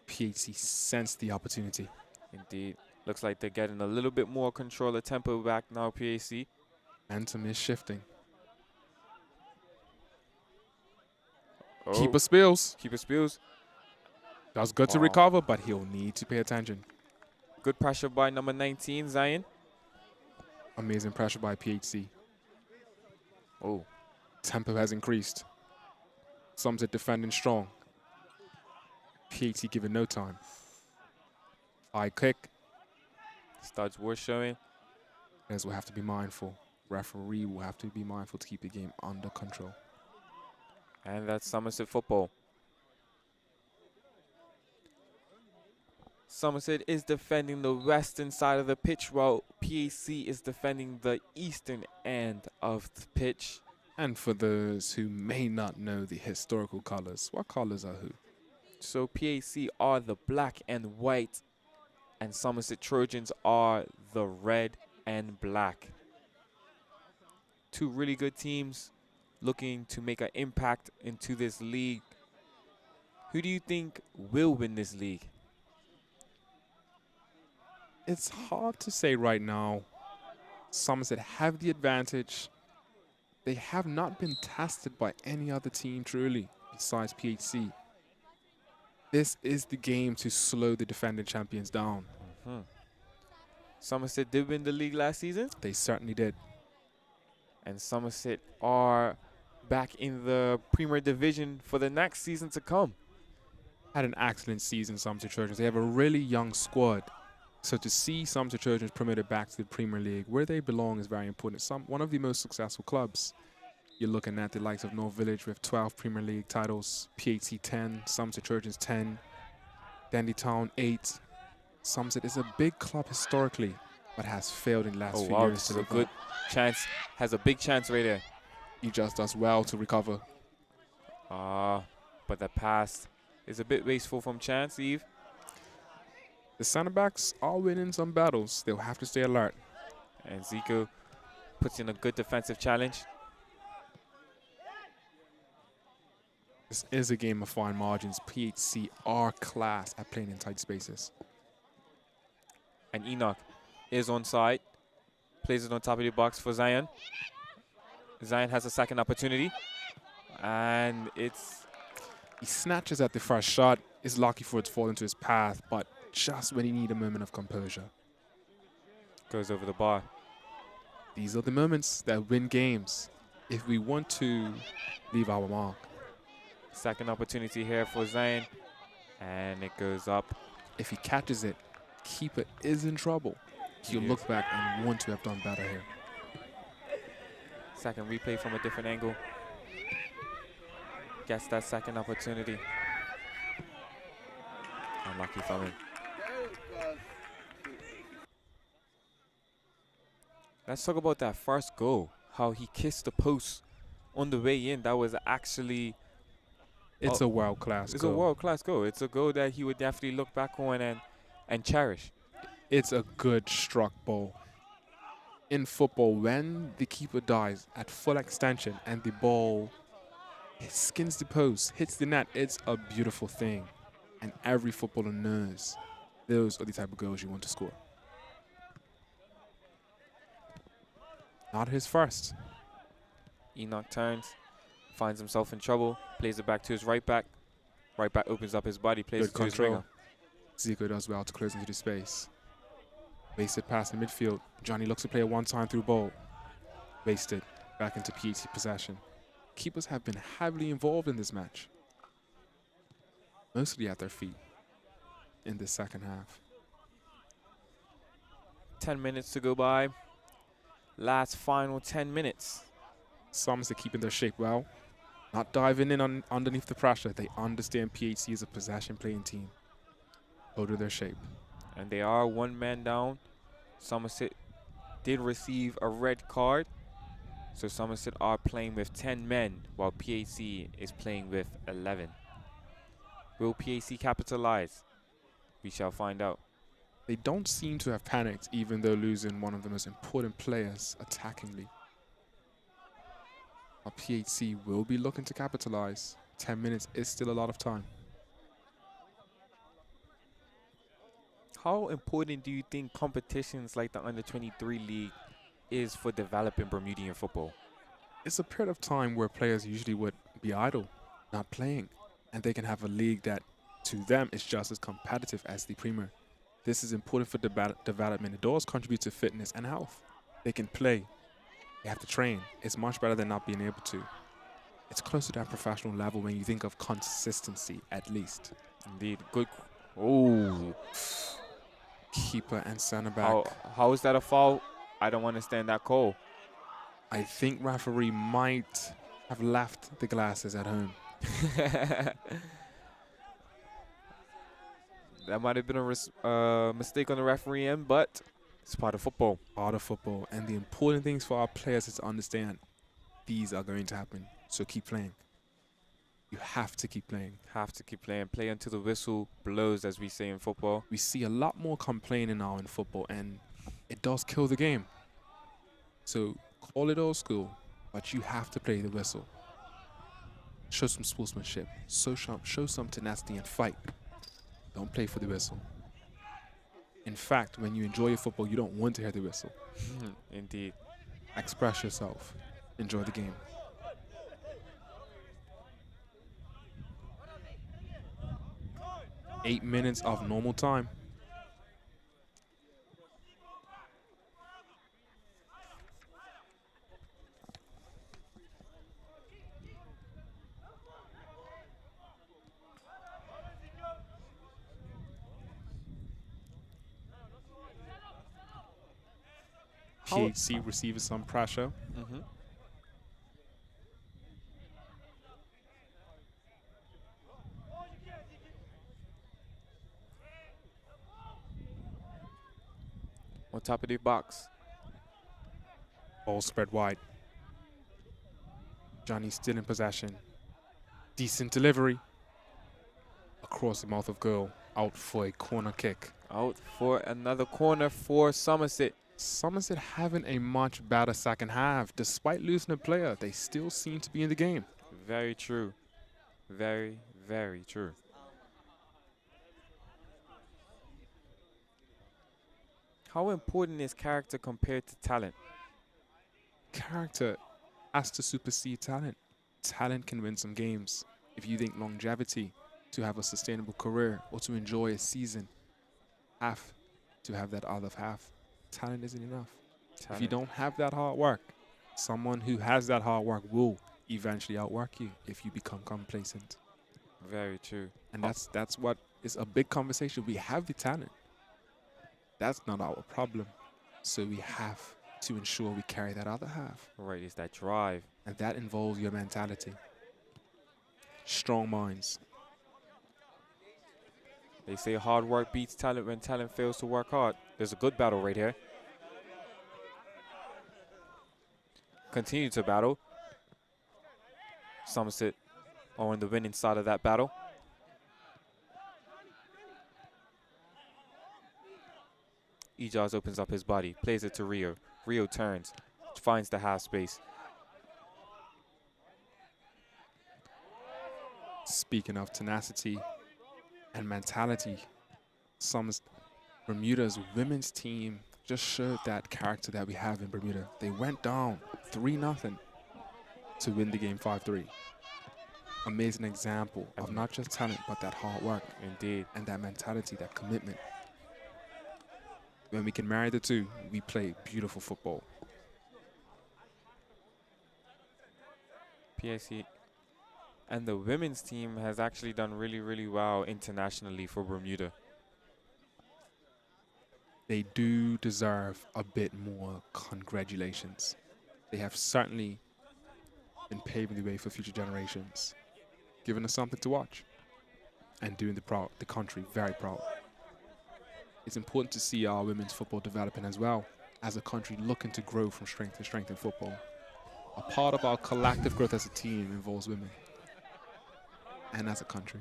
PHC sensed the opportunity. Indeed. Looks like they're getting a little bit more control of tempo back now, PAC. Momentum is shifting. Oh. Keeper spills. Keeper spills. That was good to recover, but he'll need to pay attention. Good pressure by number 19, Zion. Amazing pressure by PHC. Oh. Tempo has increased. Somerset defending strong. PHC given no time. High kick. Studs were showing. Players will have to be mindful. Referee will have to be mindful to keep the game under control. And that's Somerset football. Somerset is defending the western side of the pitch, while PAC is defending the eastern end of the pitch. And for those who may not know the historical colors, what colors are who? So PAC are the black and white, and Somerset Trojans are the red and black. Two really good teams looking to make an impact into this league. Who do you think will win this league? It's hard to say right now. Somerset have the advantage. They have not been tested by any other team truly besides PHC. This is the game to slow the defending champions down. Somerset did win the league last season. They certainly did. And Somerset are back in the Premier Division for the next season to come. Had an excellent season, Somerset Trojans. They have a really young squad. So to see Somerset Trojans promoted back to the Premier League, where they belong, is very important. One of the most successful clubs. You're looking at the likes of North Village with 12 Premier League titles, PHC 10, Somerset Trojans 10, Dandy Town 8. Somerset is a big club historically, but has failed in the last few years. This is a good chance. Has a big chance right there. He just does well to recover. But the pass is a bit wasteful from Chance, Eve. The center backs are winning some battles. They'll have to stay alert. And Zico puts in a good defensive challenge. This is a game of fine margins. PHC are class at playing in tight spaces. And Enoch is onside. Plays it on top of the box for Zion. Zion has a second opportunity. And it's... He snatches at the first shot. Is lucky for it to fall into his path, but just when he needs a moment of composure. Goes over the bar. These are the moments that win games if we want to leave our mark. Second opportunity here for Zion. And it goes up. If he catches it, keeper is in trouble. He'll look back and want to have done better here. Second replay from a different angle. Gets that second opportunity. Unlucky from him. Let's talk about that first goal. How he kissed the post on the way in. That was actually... It's a world-class goal. It's a world-class goal. It's a goal that he would definitely look back on and cherish. It's a good struck ball. In football, when the keeper dives at full extension and the ball skins the post, hits the net, it's a beautiful thing. And every footballer knows those are the type of goals you want to score. Not his first. Enoch turns, finds himself in trouble, plays it back to his right back. Right back opens up his body, plays it to his winger. Zico does well to close into the space. Wasted pass in midfield. Johnny looks to play a one-time through ball. Wasted. Back into PHC possession. Keepers have been heavily involved in this match. Mostly at their feet in the second half. 10 minutes to go by. Last final 10 minutes. Somerset keeping their shape well. Not diving in underneath the pressure. They understand PHC is a possession playing team. Hold their shape. And they are one man down. Somerset did receive a red card. So Somerset are playing with 10 men while PHC is playing with 11. Will PHC capitalize? We shall find out. They don't seem to have panicked even though losing one of the most important players attackingly. Our PHC will be looking to capitalize. 10 minutes is still a lot of time. How important do you think competitions like the Under-23 League is for developing Bermudian football? It's a period of time where players usually would be idle, not playing, and they can have a league that, to them, is just as competitive as the Premier. This is important for development. It does contribute to fitness and health. They can play. They have to train. It's much better than not being able to. It's close to that professional level when you think of consistency, at least. Indeed. Good. Oh. Keeper and centre back. How is that a foul? I don't understand that call. I think referee might have left the glasses at home. That might have been a mistake on the referee end, but it's part of football. Part of football. And the important things for our players is to understand these are going to happen. So keep playing. You have to keep playing. Have to keep playing. Play until the whistle blows, as we say in football. We see a lot more complaining now in football, and it does kill the game. So call it old school, but you have to play the whistle. Show some sportsmanship. Show some tenacity and fight. Don't play for the whistle. In fact, when you enjoy your football, you don't want to hear the whistle. Indeed. Express yourself. Enjoy the game. Eight minutes of normal time. PHC receives some pressure. On top of the box. Ball spread wide. Johnny still in possession. Decent delivery. Across the mouth of goal. Out for a corner kick. Out for another corner for Somerset. Somerset having a much better second half. Despite losing a player, they still seem to be in the game. Very true. Very, very true. How important is character compared to talent? Character has to supersede talent. Talent can win some games. If you think longevity, to have a sustainable career or to enjoy a season, have to have that other half. Talent isn't enough. If you don't have that hard work, someone who has that hard work will eventually outwork you if you become complacent. Very true. And that's what is a big conversation. We have the talent. That's not our problem. So we have to ensure we carry that other half. Right, it's that drive. And that involves your mentality. Strong minds. They say hard work beats talent when talent fails to work hard. There's a good battle right here. Continue to battle. Somerset are on the winning side of that battle. Ejaz opens up his body, plays it to Rio. Rio turns, finds the half space. Speaking of tenacity and mentality, Bermuda's women's team just showed that character that we have in Bermuda. They went down 3-0 to win the game 5-3. Amazing example of not just talent, but that hard work. Indeed. And that mentality, that commitment. When we can marry the two, we play beautiful football. PIC and the women's team has actually done really, really well internationally for Bermuda. They do deserve a bit more congratulations. They have certainly been paving the way for future generations, giving us something to watch, and doing the country very proud. It's important to see our women's football developing as well, as a country looking to grow from strength to strength in football. A part of our collective growth as a team involves women, and as a country.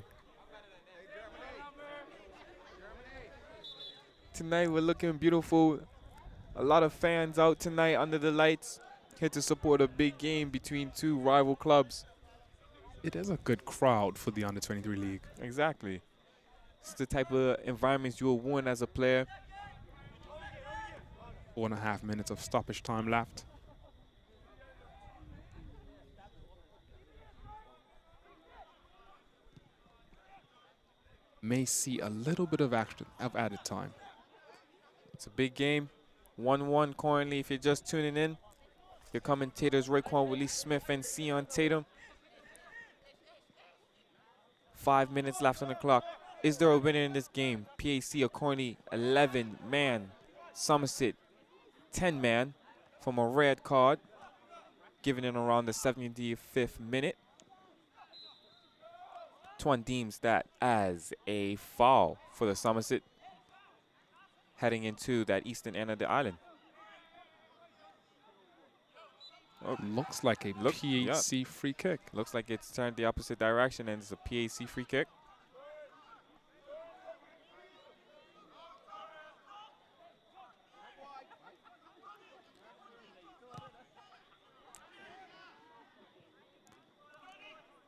Tonight we're looking beautiful. A lot of fans out tonight under the lights, here to support a big game between two rival clubs. It is a good crowd for the Under-23 League. Exactly. It's the type of environments you will want as a player. 4.5 minutes of stoppage time left. May see a little bit of action of added time. It's a big game. 1-1 currently if you're just tuning in. Your commentators Raekwon Willie-Smith and Sion Tatum. 5 minutes left on the clock. Is there a winner in this game? PAC are currently 11-man. Somerset 10-man from a red card, given in around the 75th minute. Twan deems that as a foul for the Somerset heading into that eastern end of the island. Oh, looks like a PAC free kick. Looks like it's turned the opposite direction and it's a PAC free kick.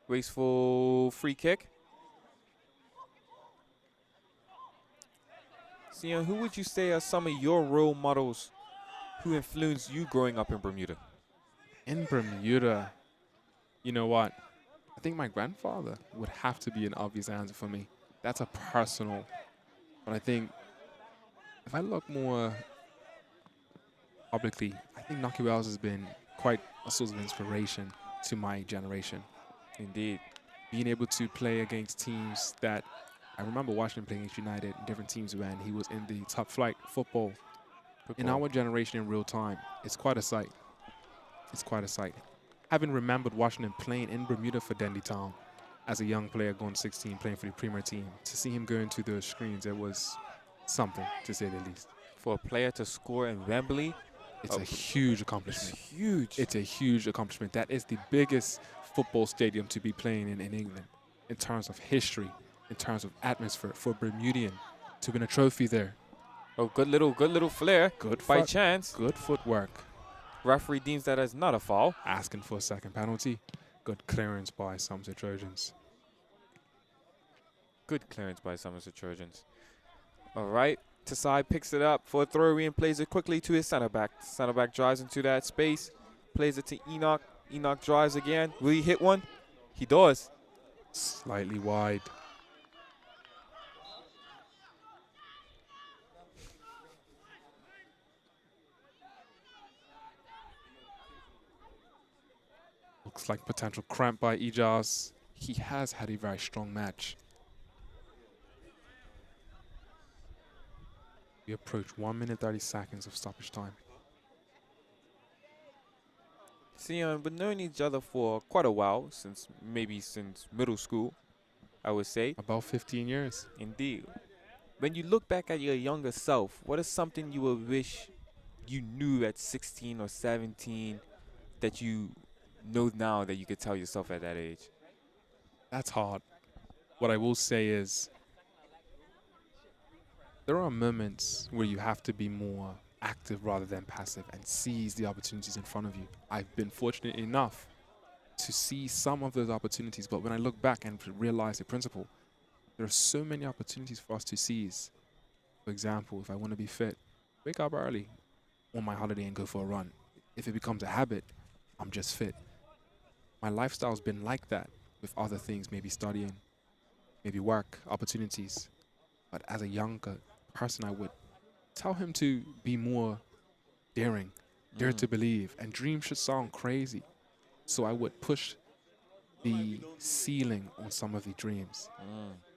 Wasteful free kick. Sion, who would you say are some of your role models who influenced you growing up in Bermuda? In Bermuda, you know what? I think my grandfather would have to be an obvious answer for me. That's a personal. But I think if I look more publicly, I think Nocky Wells has been quite a source of inspiration to my generation. Indeed. Being able to play against teams that I remember watching him playing against United and different teams when he was in the top flight football. In our generation in real time, it's quite a sight. It's quite a sight. Having remembered watching him playing in Bermuda for Dendy Town as a young player going 16, playing for the Premier team, to see him go into those screens, it was something, to say the least. For a player to score in Wembley, it's a huge accomplishment. It's huge. It's a huge accomplishment. That is the biggest football stadium to be playing in England in terms of history, in terms of atmosphere, for Bermudian to win a trophy there. Oh, good little flair. Good by chance. Good footwork. Referee deems that as not a foul. Asking for a second penalty. Good clearance by Somerset Trojans. Good clearance by Somerset Trojans. All right, Tasai picks it up for a throw and plays it quickly to his center back. Center back drives into that space, plays it to Enoch. Enoch drives again. Will he hit one? He does. Slightly wide. Looks like potential cramp by Ijaz. He has had a very strong match. We approach 1 minute 30 seconds of stoppage time. See, we've known each other for quite a while, since middle school, I would say. About 15 years. Indeed. When you look back at your younger self, what is something you would wish you knew at 16 or 17 that you know now that you could tell yourself at that age? That's hard. What I will say is, there are moments where you have to be more active rather than passive and seize the opportunities in front of you. I've been fortunate enough to see some of those opportunities, but when I look back and realize the principle, there are so many opportunities for us to seize. For example, if I want to be fit, wake up early on my holiday and go for a run. If it becomes a habit, I'm just fit. My lifestyle's been like that with other things, maybe studying, maybe work, opportunities. But as a younger person, I would tell him to be more daring, dare to believe, and dreams should sound crazy. So I would push the ceiling on some of the dreams.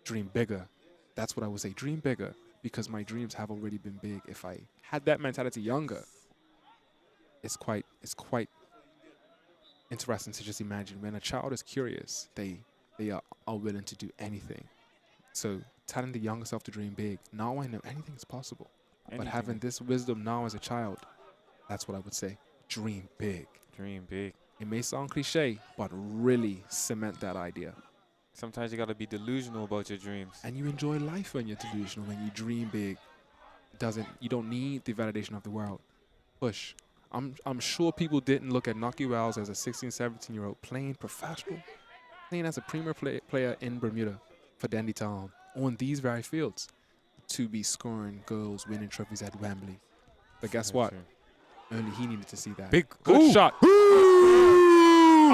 Dream bigger. That's what I would say. Dream bigger, because my dreams have already been big. If I had that mentality younger, it's quite interesting to just imagine. When a child is curious, they are willing to do anything. So telling the younger self to dream big. Now I know anything is possible. But having this wisdom now as a child, that's what I would say. Dream big. Dream big. It may sound cliche, but really cement that idea. Sometimes you got to be delusional about your dreams. And you enjoy life when you're delusional, when you dream big. You don't need the validation of the world. Push. I'm sure people didn't look at Nocky Wells as a 16, 17-year-old playing professional, playing as a premier player in Bermuda for Dandy Town on these very fields, to be scoring goals, winning trophies at Wembley. But guess what? Only he needed to see that. Good shot.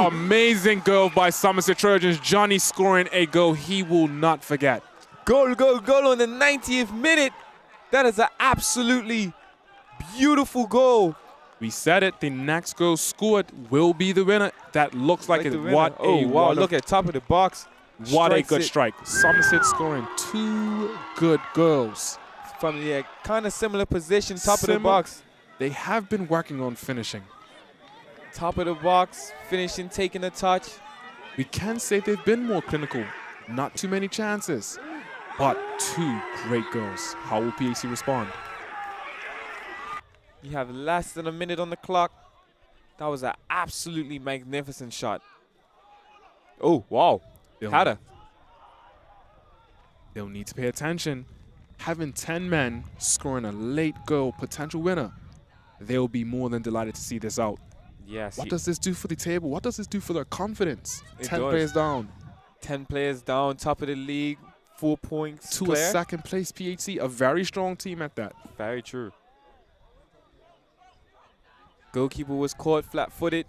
Amazing goal by Somerset Trojans. Johnny scoring a goal he will not forget. Goal on the 90th minute. That is an absolutely beautiful goal. We said it. The next goal scored will be the winner. That looks like it. What a wow! Look at top of the box. What a good strike. Somerset scoring 2 good goals. From the kind of similar position, top of the box. They have been working on finishing. Top of the box, finishing, taking a touch. We can say they've been more clinical. Not too many chances, but 2 great goals. How will PAC respond? You have less than a minute on the clock. That was an absolutely magnificent shot. Oh, wow. Header. They'll need to pay attention. Having 10 men scoring a late goal, potential winner, they'll be more than delighted to see this out. Yes. What does this do for the table? What does this do for their confidence? 10 does. players down. 10 players down, top of the league, 4 points. To a second place PHC, a very strong team at that. Very true. Goalkeeper was caught flat-footed.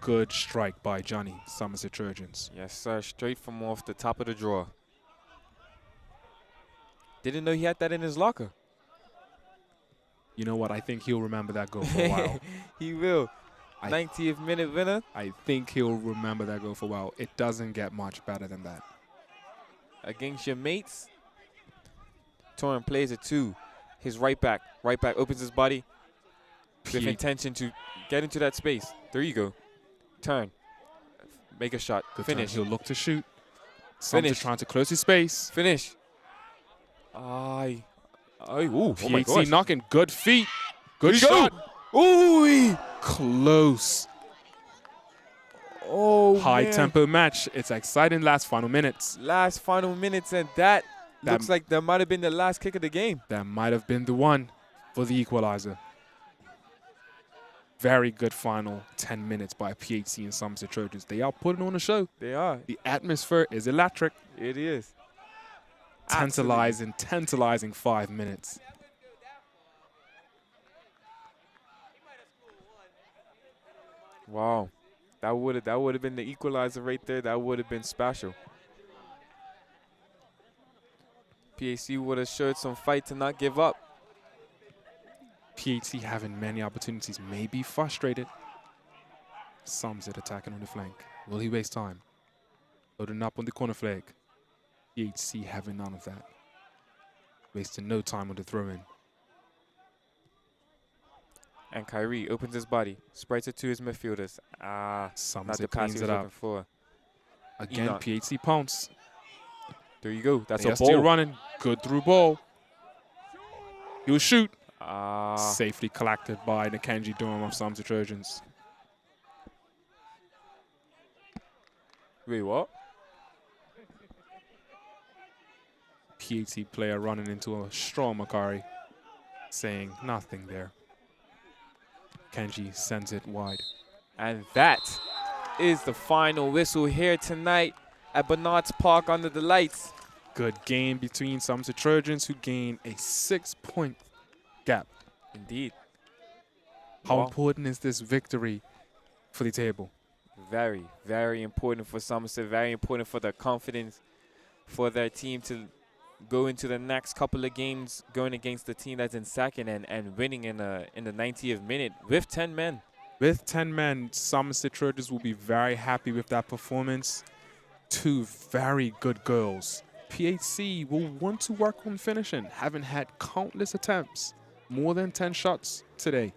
Good strike by Johnny, Somerset Trojans. Yes, sir. Straight from off the top of the drawer. Didn't know he had that in his locker. You know what? I think he'll remember that goal for a while. He will. 90th minute winner. I think he'll remember that goal for a while. It doesn't get much better than that. Against your mates. Torrin plays it to his right back. Right back opens his body with intention to get into that space. There you go. Turn. Make a shot. Good finish. Turn. He'll look to shoot. Finish. Trying to close his space. Finish. Ooh, oh my PHC gosh. knocking. Good feet. Good shot. Ooh. Close. Oh, High tempo match. It's exciting last final minutes. Last final minutes, and that looks like that might have been the last kick of the game. That might have been the one for the equalizer. Very good final 10 minutes by PHC and Somerset Trojans. They are putting on a show. They are. The atmosphere is electric. It is. Tantalizing 5 minutes. Wow. That would have been the equalizer right there. That would have been special. PAC would have showed some fight to not give up. PHC having many opportunities, may be frustrated. Somerset attacking on the flank. Will he waste time? Loading up on the corner flag. PHC having none of that. Wasting no time on the throw-in. And Kyrie opens his body, spreads it to his midfielders. Somerset not the pass he was looking for. Again, Enoch. PHC pounce. There you go. That's They a are still ball. running. Good through ball. He will shoot. Ah, Safely collected by the Kenji Durham of Somerset Trojans. wait, what? PHC player running into a strong Makari, saying nothing there. Kenji sends it wide. And that is the final whistle here tonight at Bernard's Park under the lights. Good game between Somerset Trojans, who gain a 6-point gap. Indeed. How Wow. important is this victory for the table? Very, very important for Somerset. Very important for their confidence, for their team to go into the next couple of games going against the team that's in second and winning in the 90th minute with 10 men. With 10 men, Somerset Trojans will be very happy with that performance. Two very good goals. PHC will want to work on finishing, having had countless attempts, more than 10 shots today.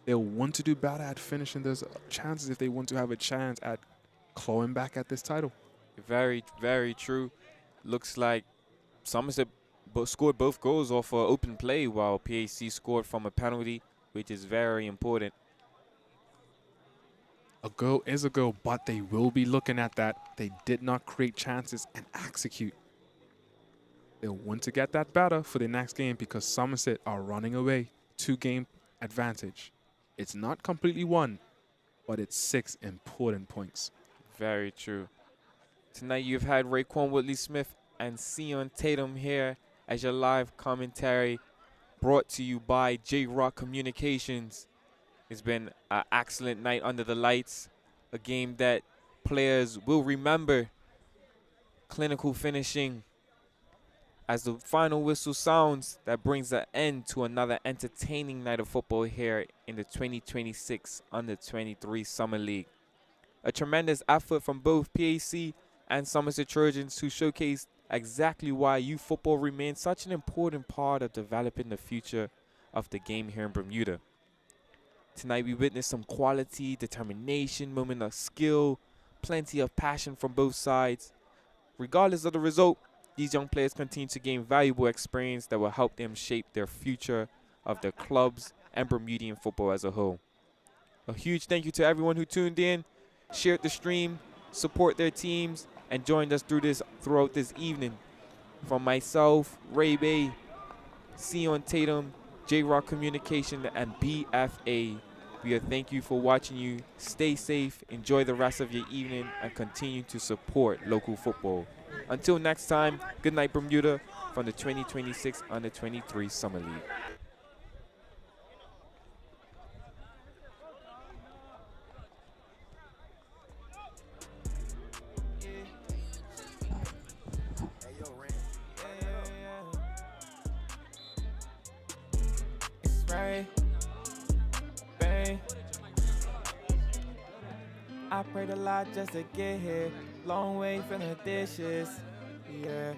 They'll want to do better at finishing those chances if they want to have a chance at clawing back at this title. Very, very true. Looks like Somerset scored both goals off open play, while PHC scored from a penalty, which is very important. A goal is a goal, but they will be looking at that. They did not create chances and execute. They'll want to get that better for the next game because Somerset are running away. 2-game advantage. It's not completely won, but it's 6 important points. Very true. Tonight you've had Raekwon Woodley-Smith and Sion Tatum here as your live commentary, brought to you by J-Rock Communications. It's been an excellent night under the lights, a game that players will remember. Clinical finishing. As the final whistle sounds, that brings an end to another entertaining night of football here in the 2026 Under-23 Summer League. A tremendous effort from both PAC and Somerset Trojans, who showcased exactly why youth football remains such an important part of developing the future of the game here in Bermuda. Tonight we witnessed some quality, determination, moment of skill, plenty of passion from both sides. Regardless of the result, these young players continue to gain valuable experience that will help them shape their future of their clubs and Bermudian football as a whole. A huge thank you to everyone who tuned in, shared the stream, support their teams, and joined us throughout this evening. From myself, Ray Bay, Sion Tatum, J-Rock Communication, and BFA, we thank you for watching you. Stay safe, enjoy the rest of your evening, and continue to support local football. Until next time, good night Bermuda from the 2026 Under-23 Summer League. It's right, bang. I prayed a lot just to get here. Long way from the dishes, yeah.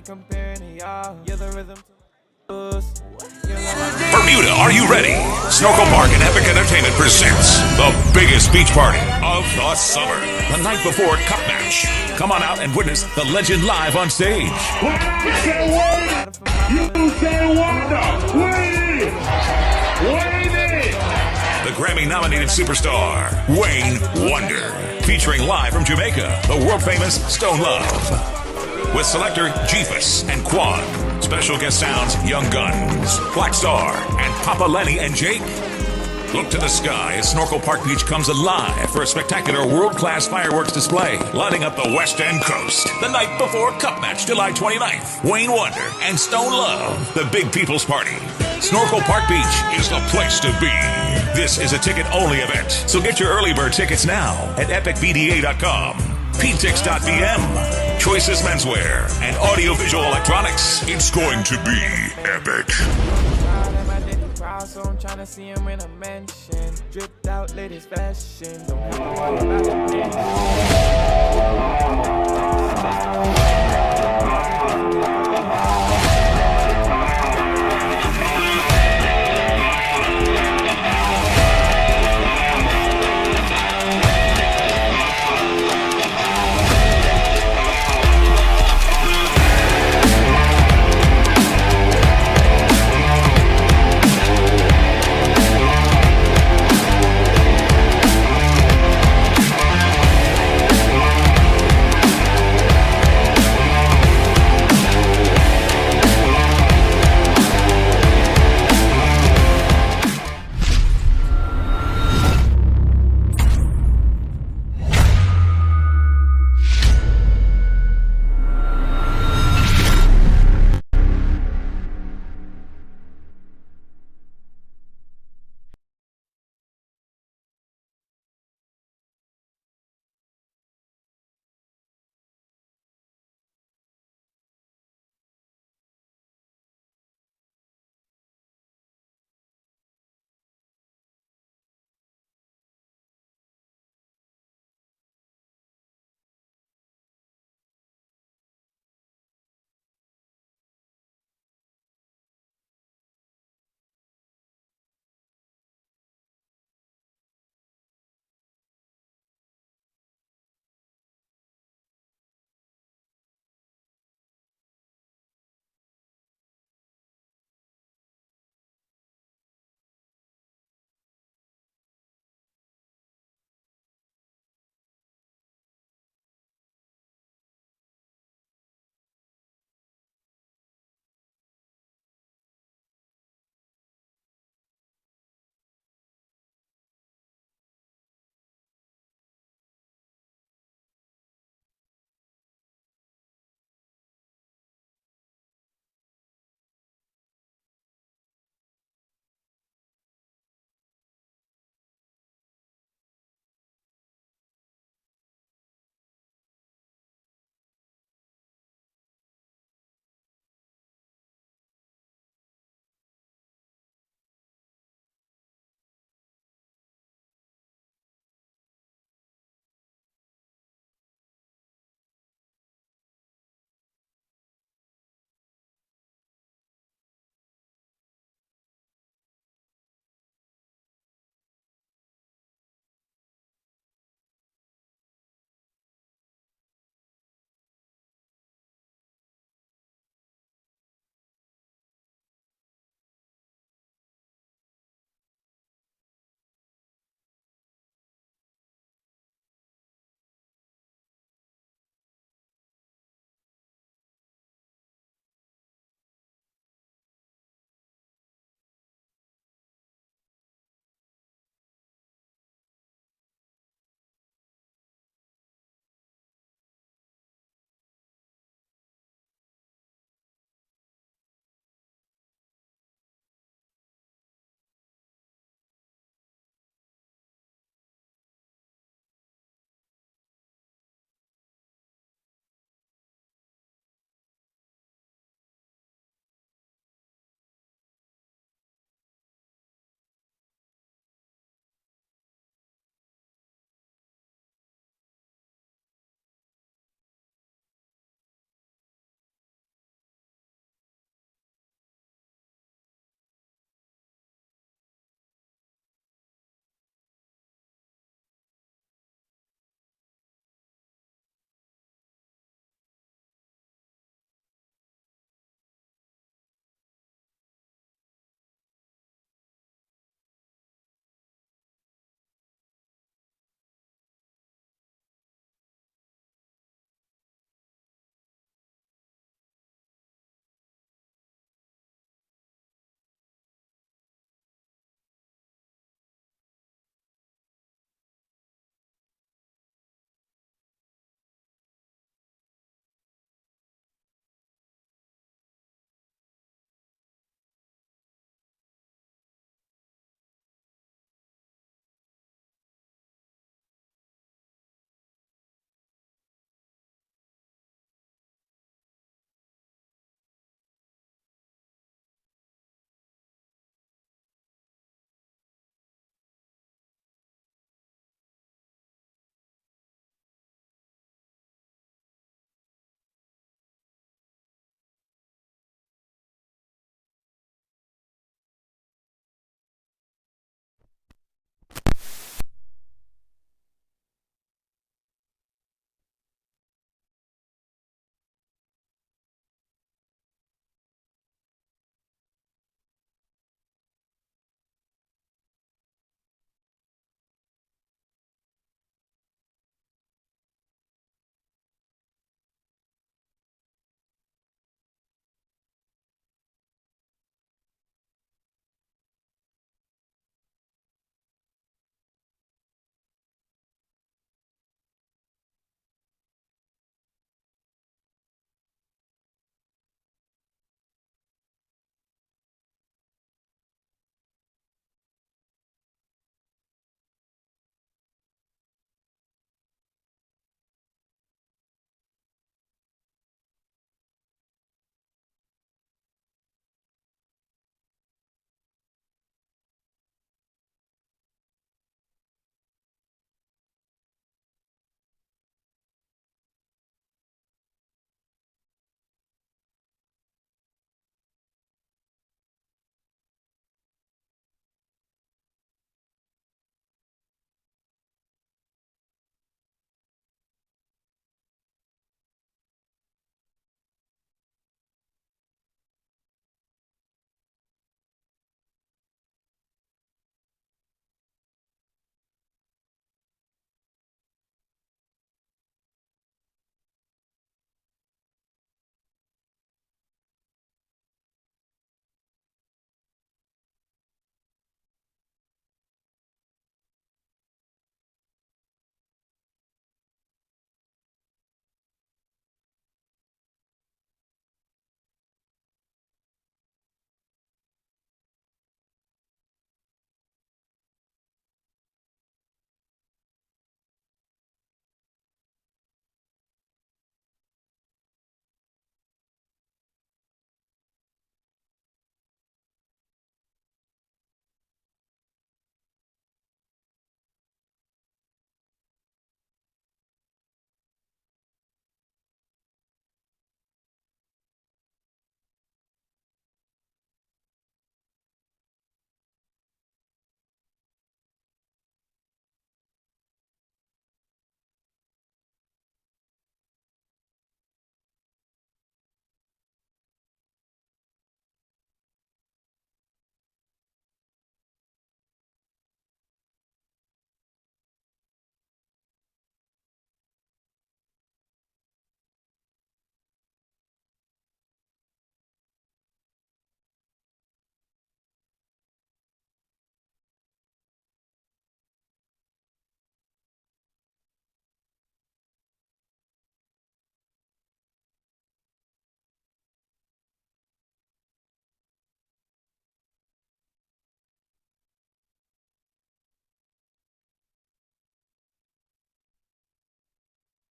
Comparing to y'all, you're the rhythm to lose. Bermuda, are you ready? Snorkel Park and Epic Entertainment presents the biggest beach party of the summer. The night before Cup Match. Come on out and witness the legend live on stage. When I say wait, you say wonder. Wait it. The Grammy-nominated superstar, Wayne Wonder. Featuring live from Jamaica, the world-famous Stone Love. With selector Jeepus and Quan. Special guest sounds Young Guns, Black Star, and Papa Lenny and Jake. Look to the sky as Snorkel Park Beach comes alive for a spectacular world-class fireworks display, lighting up the West End coast. The night before Cup Match, July 29th. Wayne Wonder and Stone Love, the big people's party. Snorkel Park Beach is the place to be. This is a ticket-only event, so get your early bird tickets now at epicbda.com, ptix.bm, Choices Menswear, and Audiovisual Electronics. It's going to be epic. So I'm tryna see him in a mansion. Dripped out latest fashion. Don't have to worry about the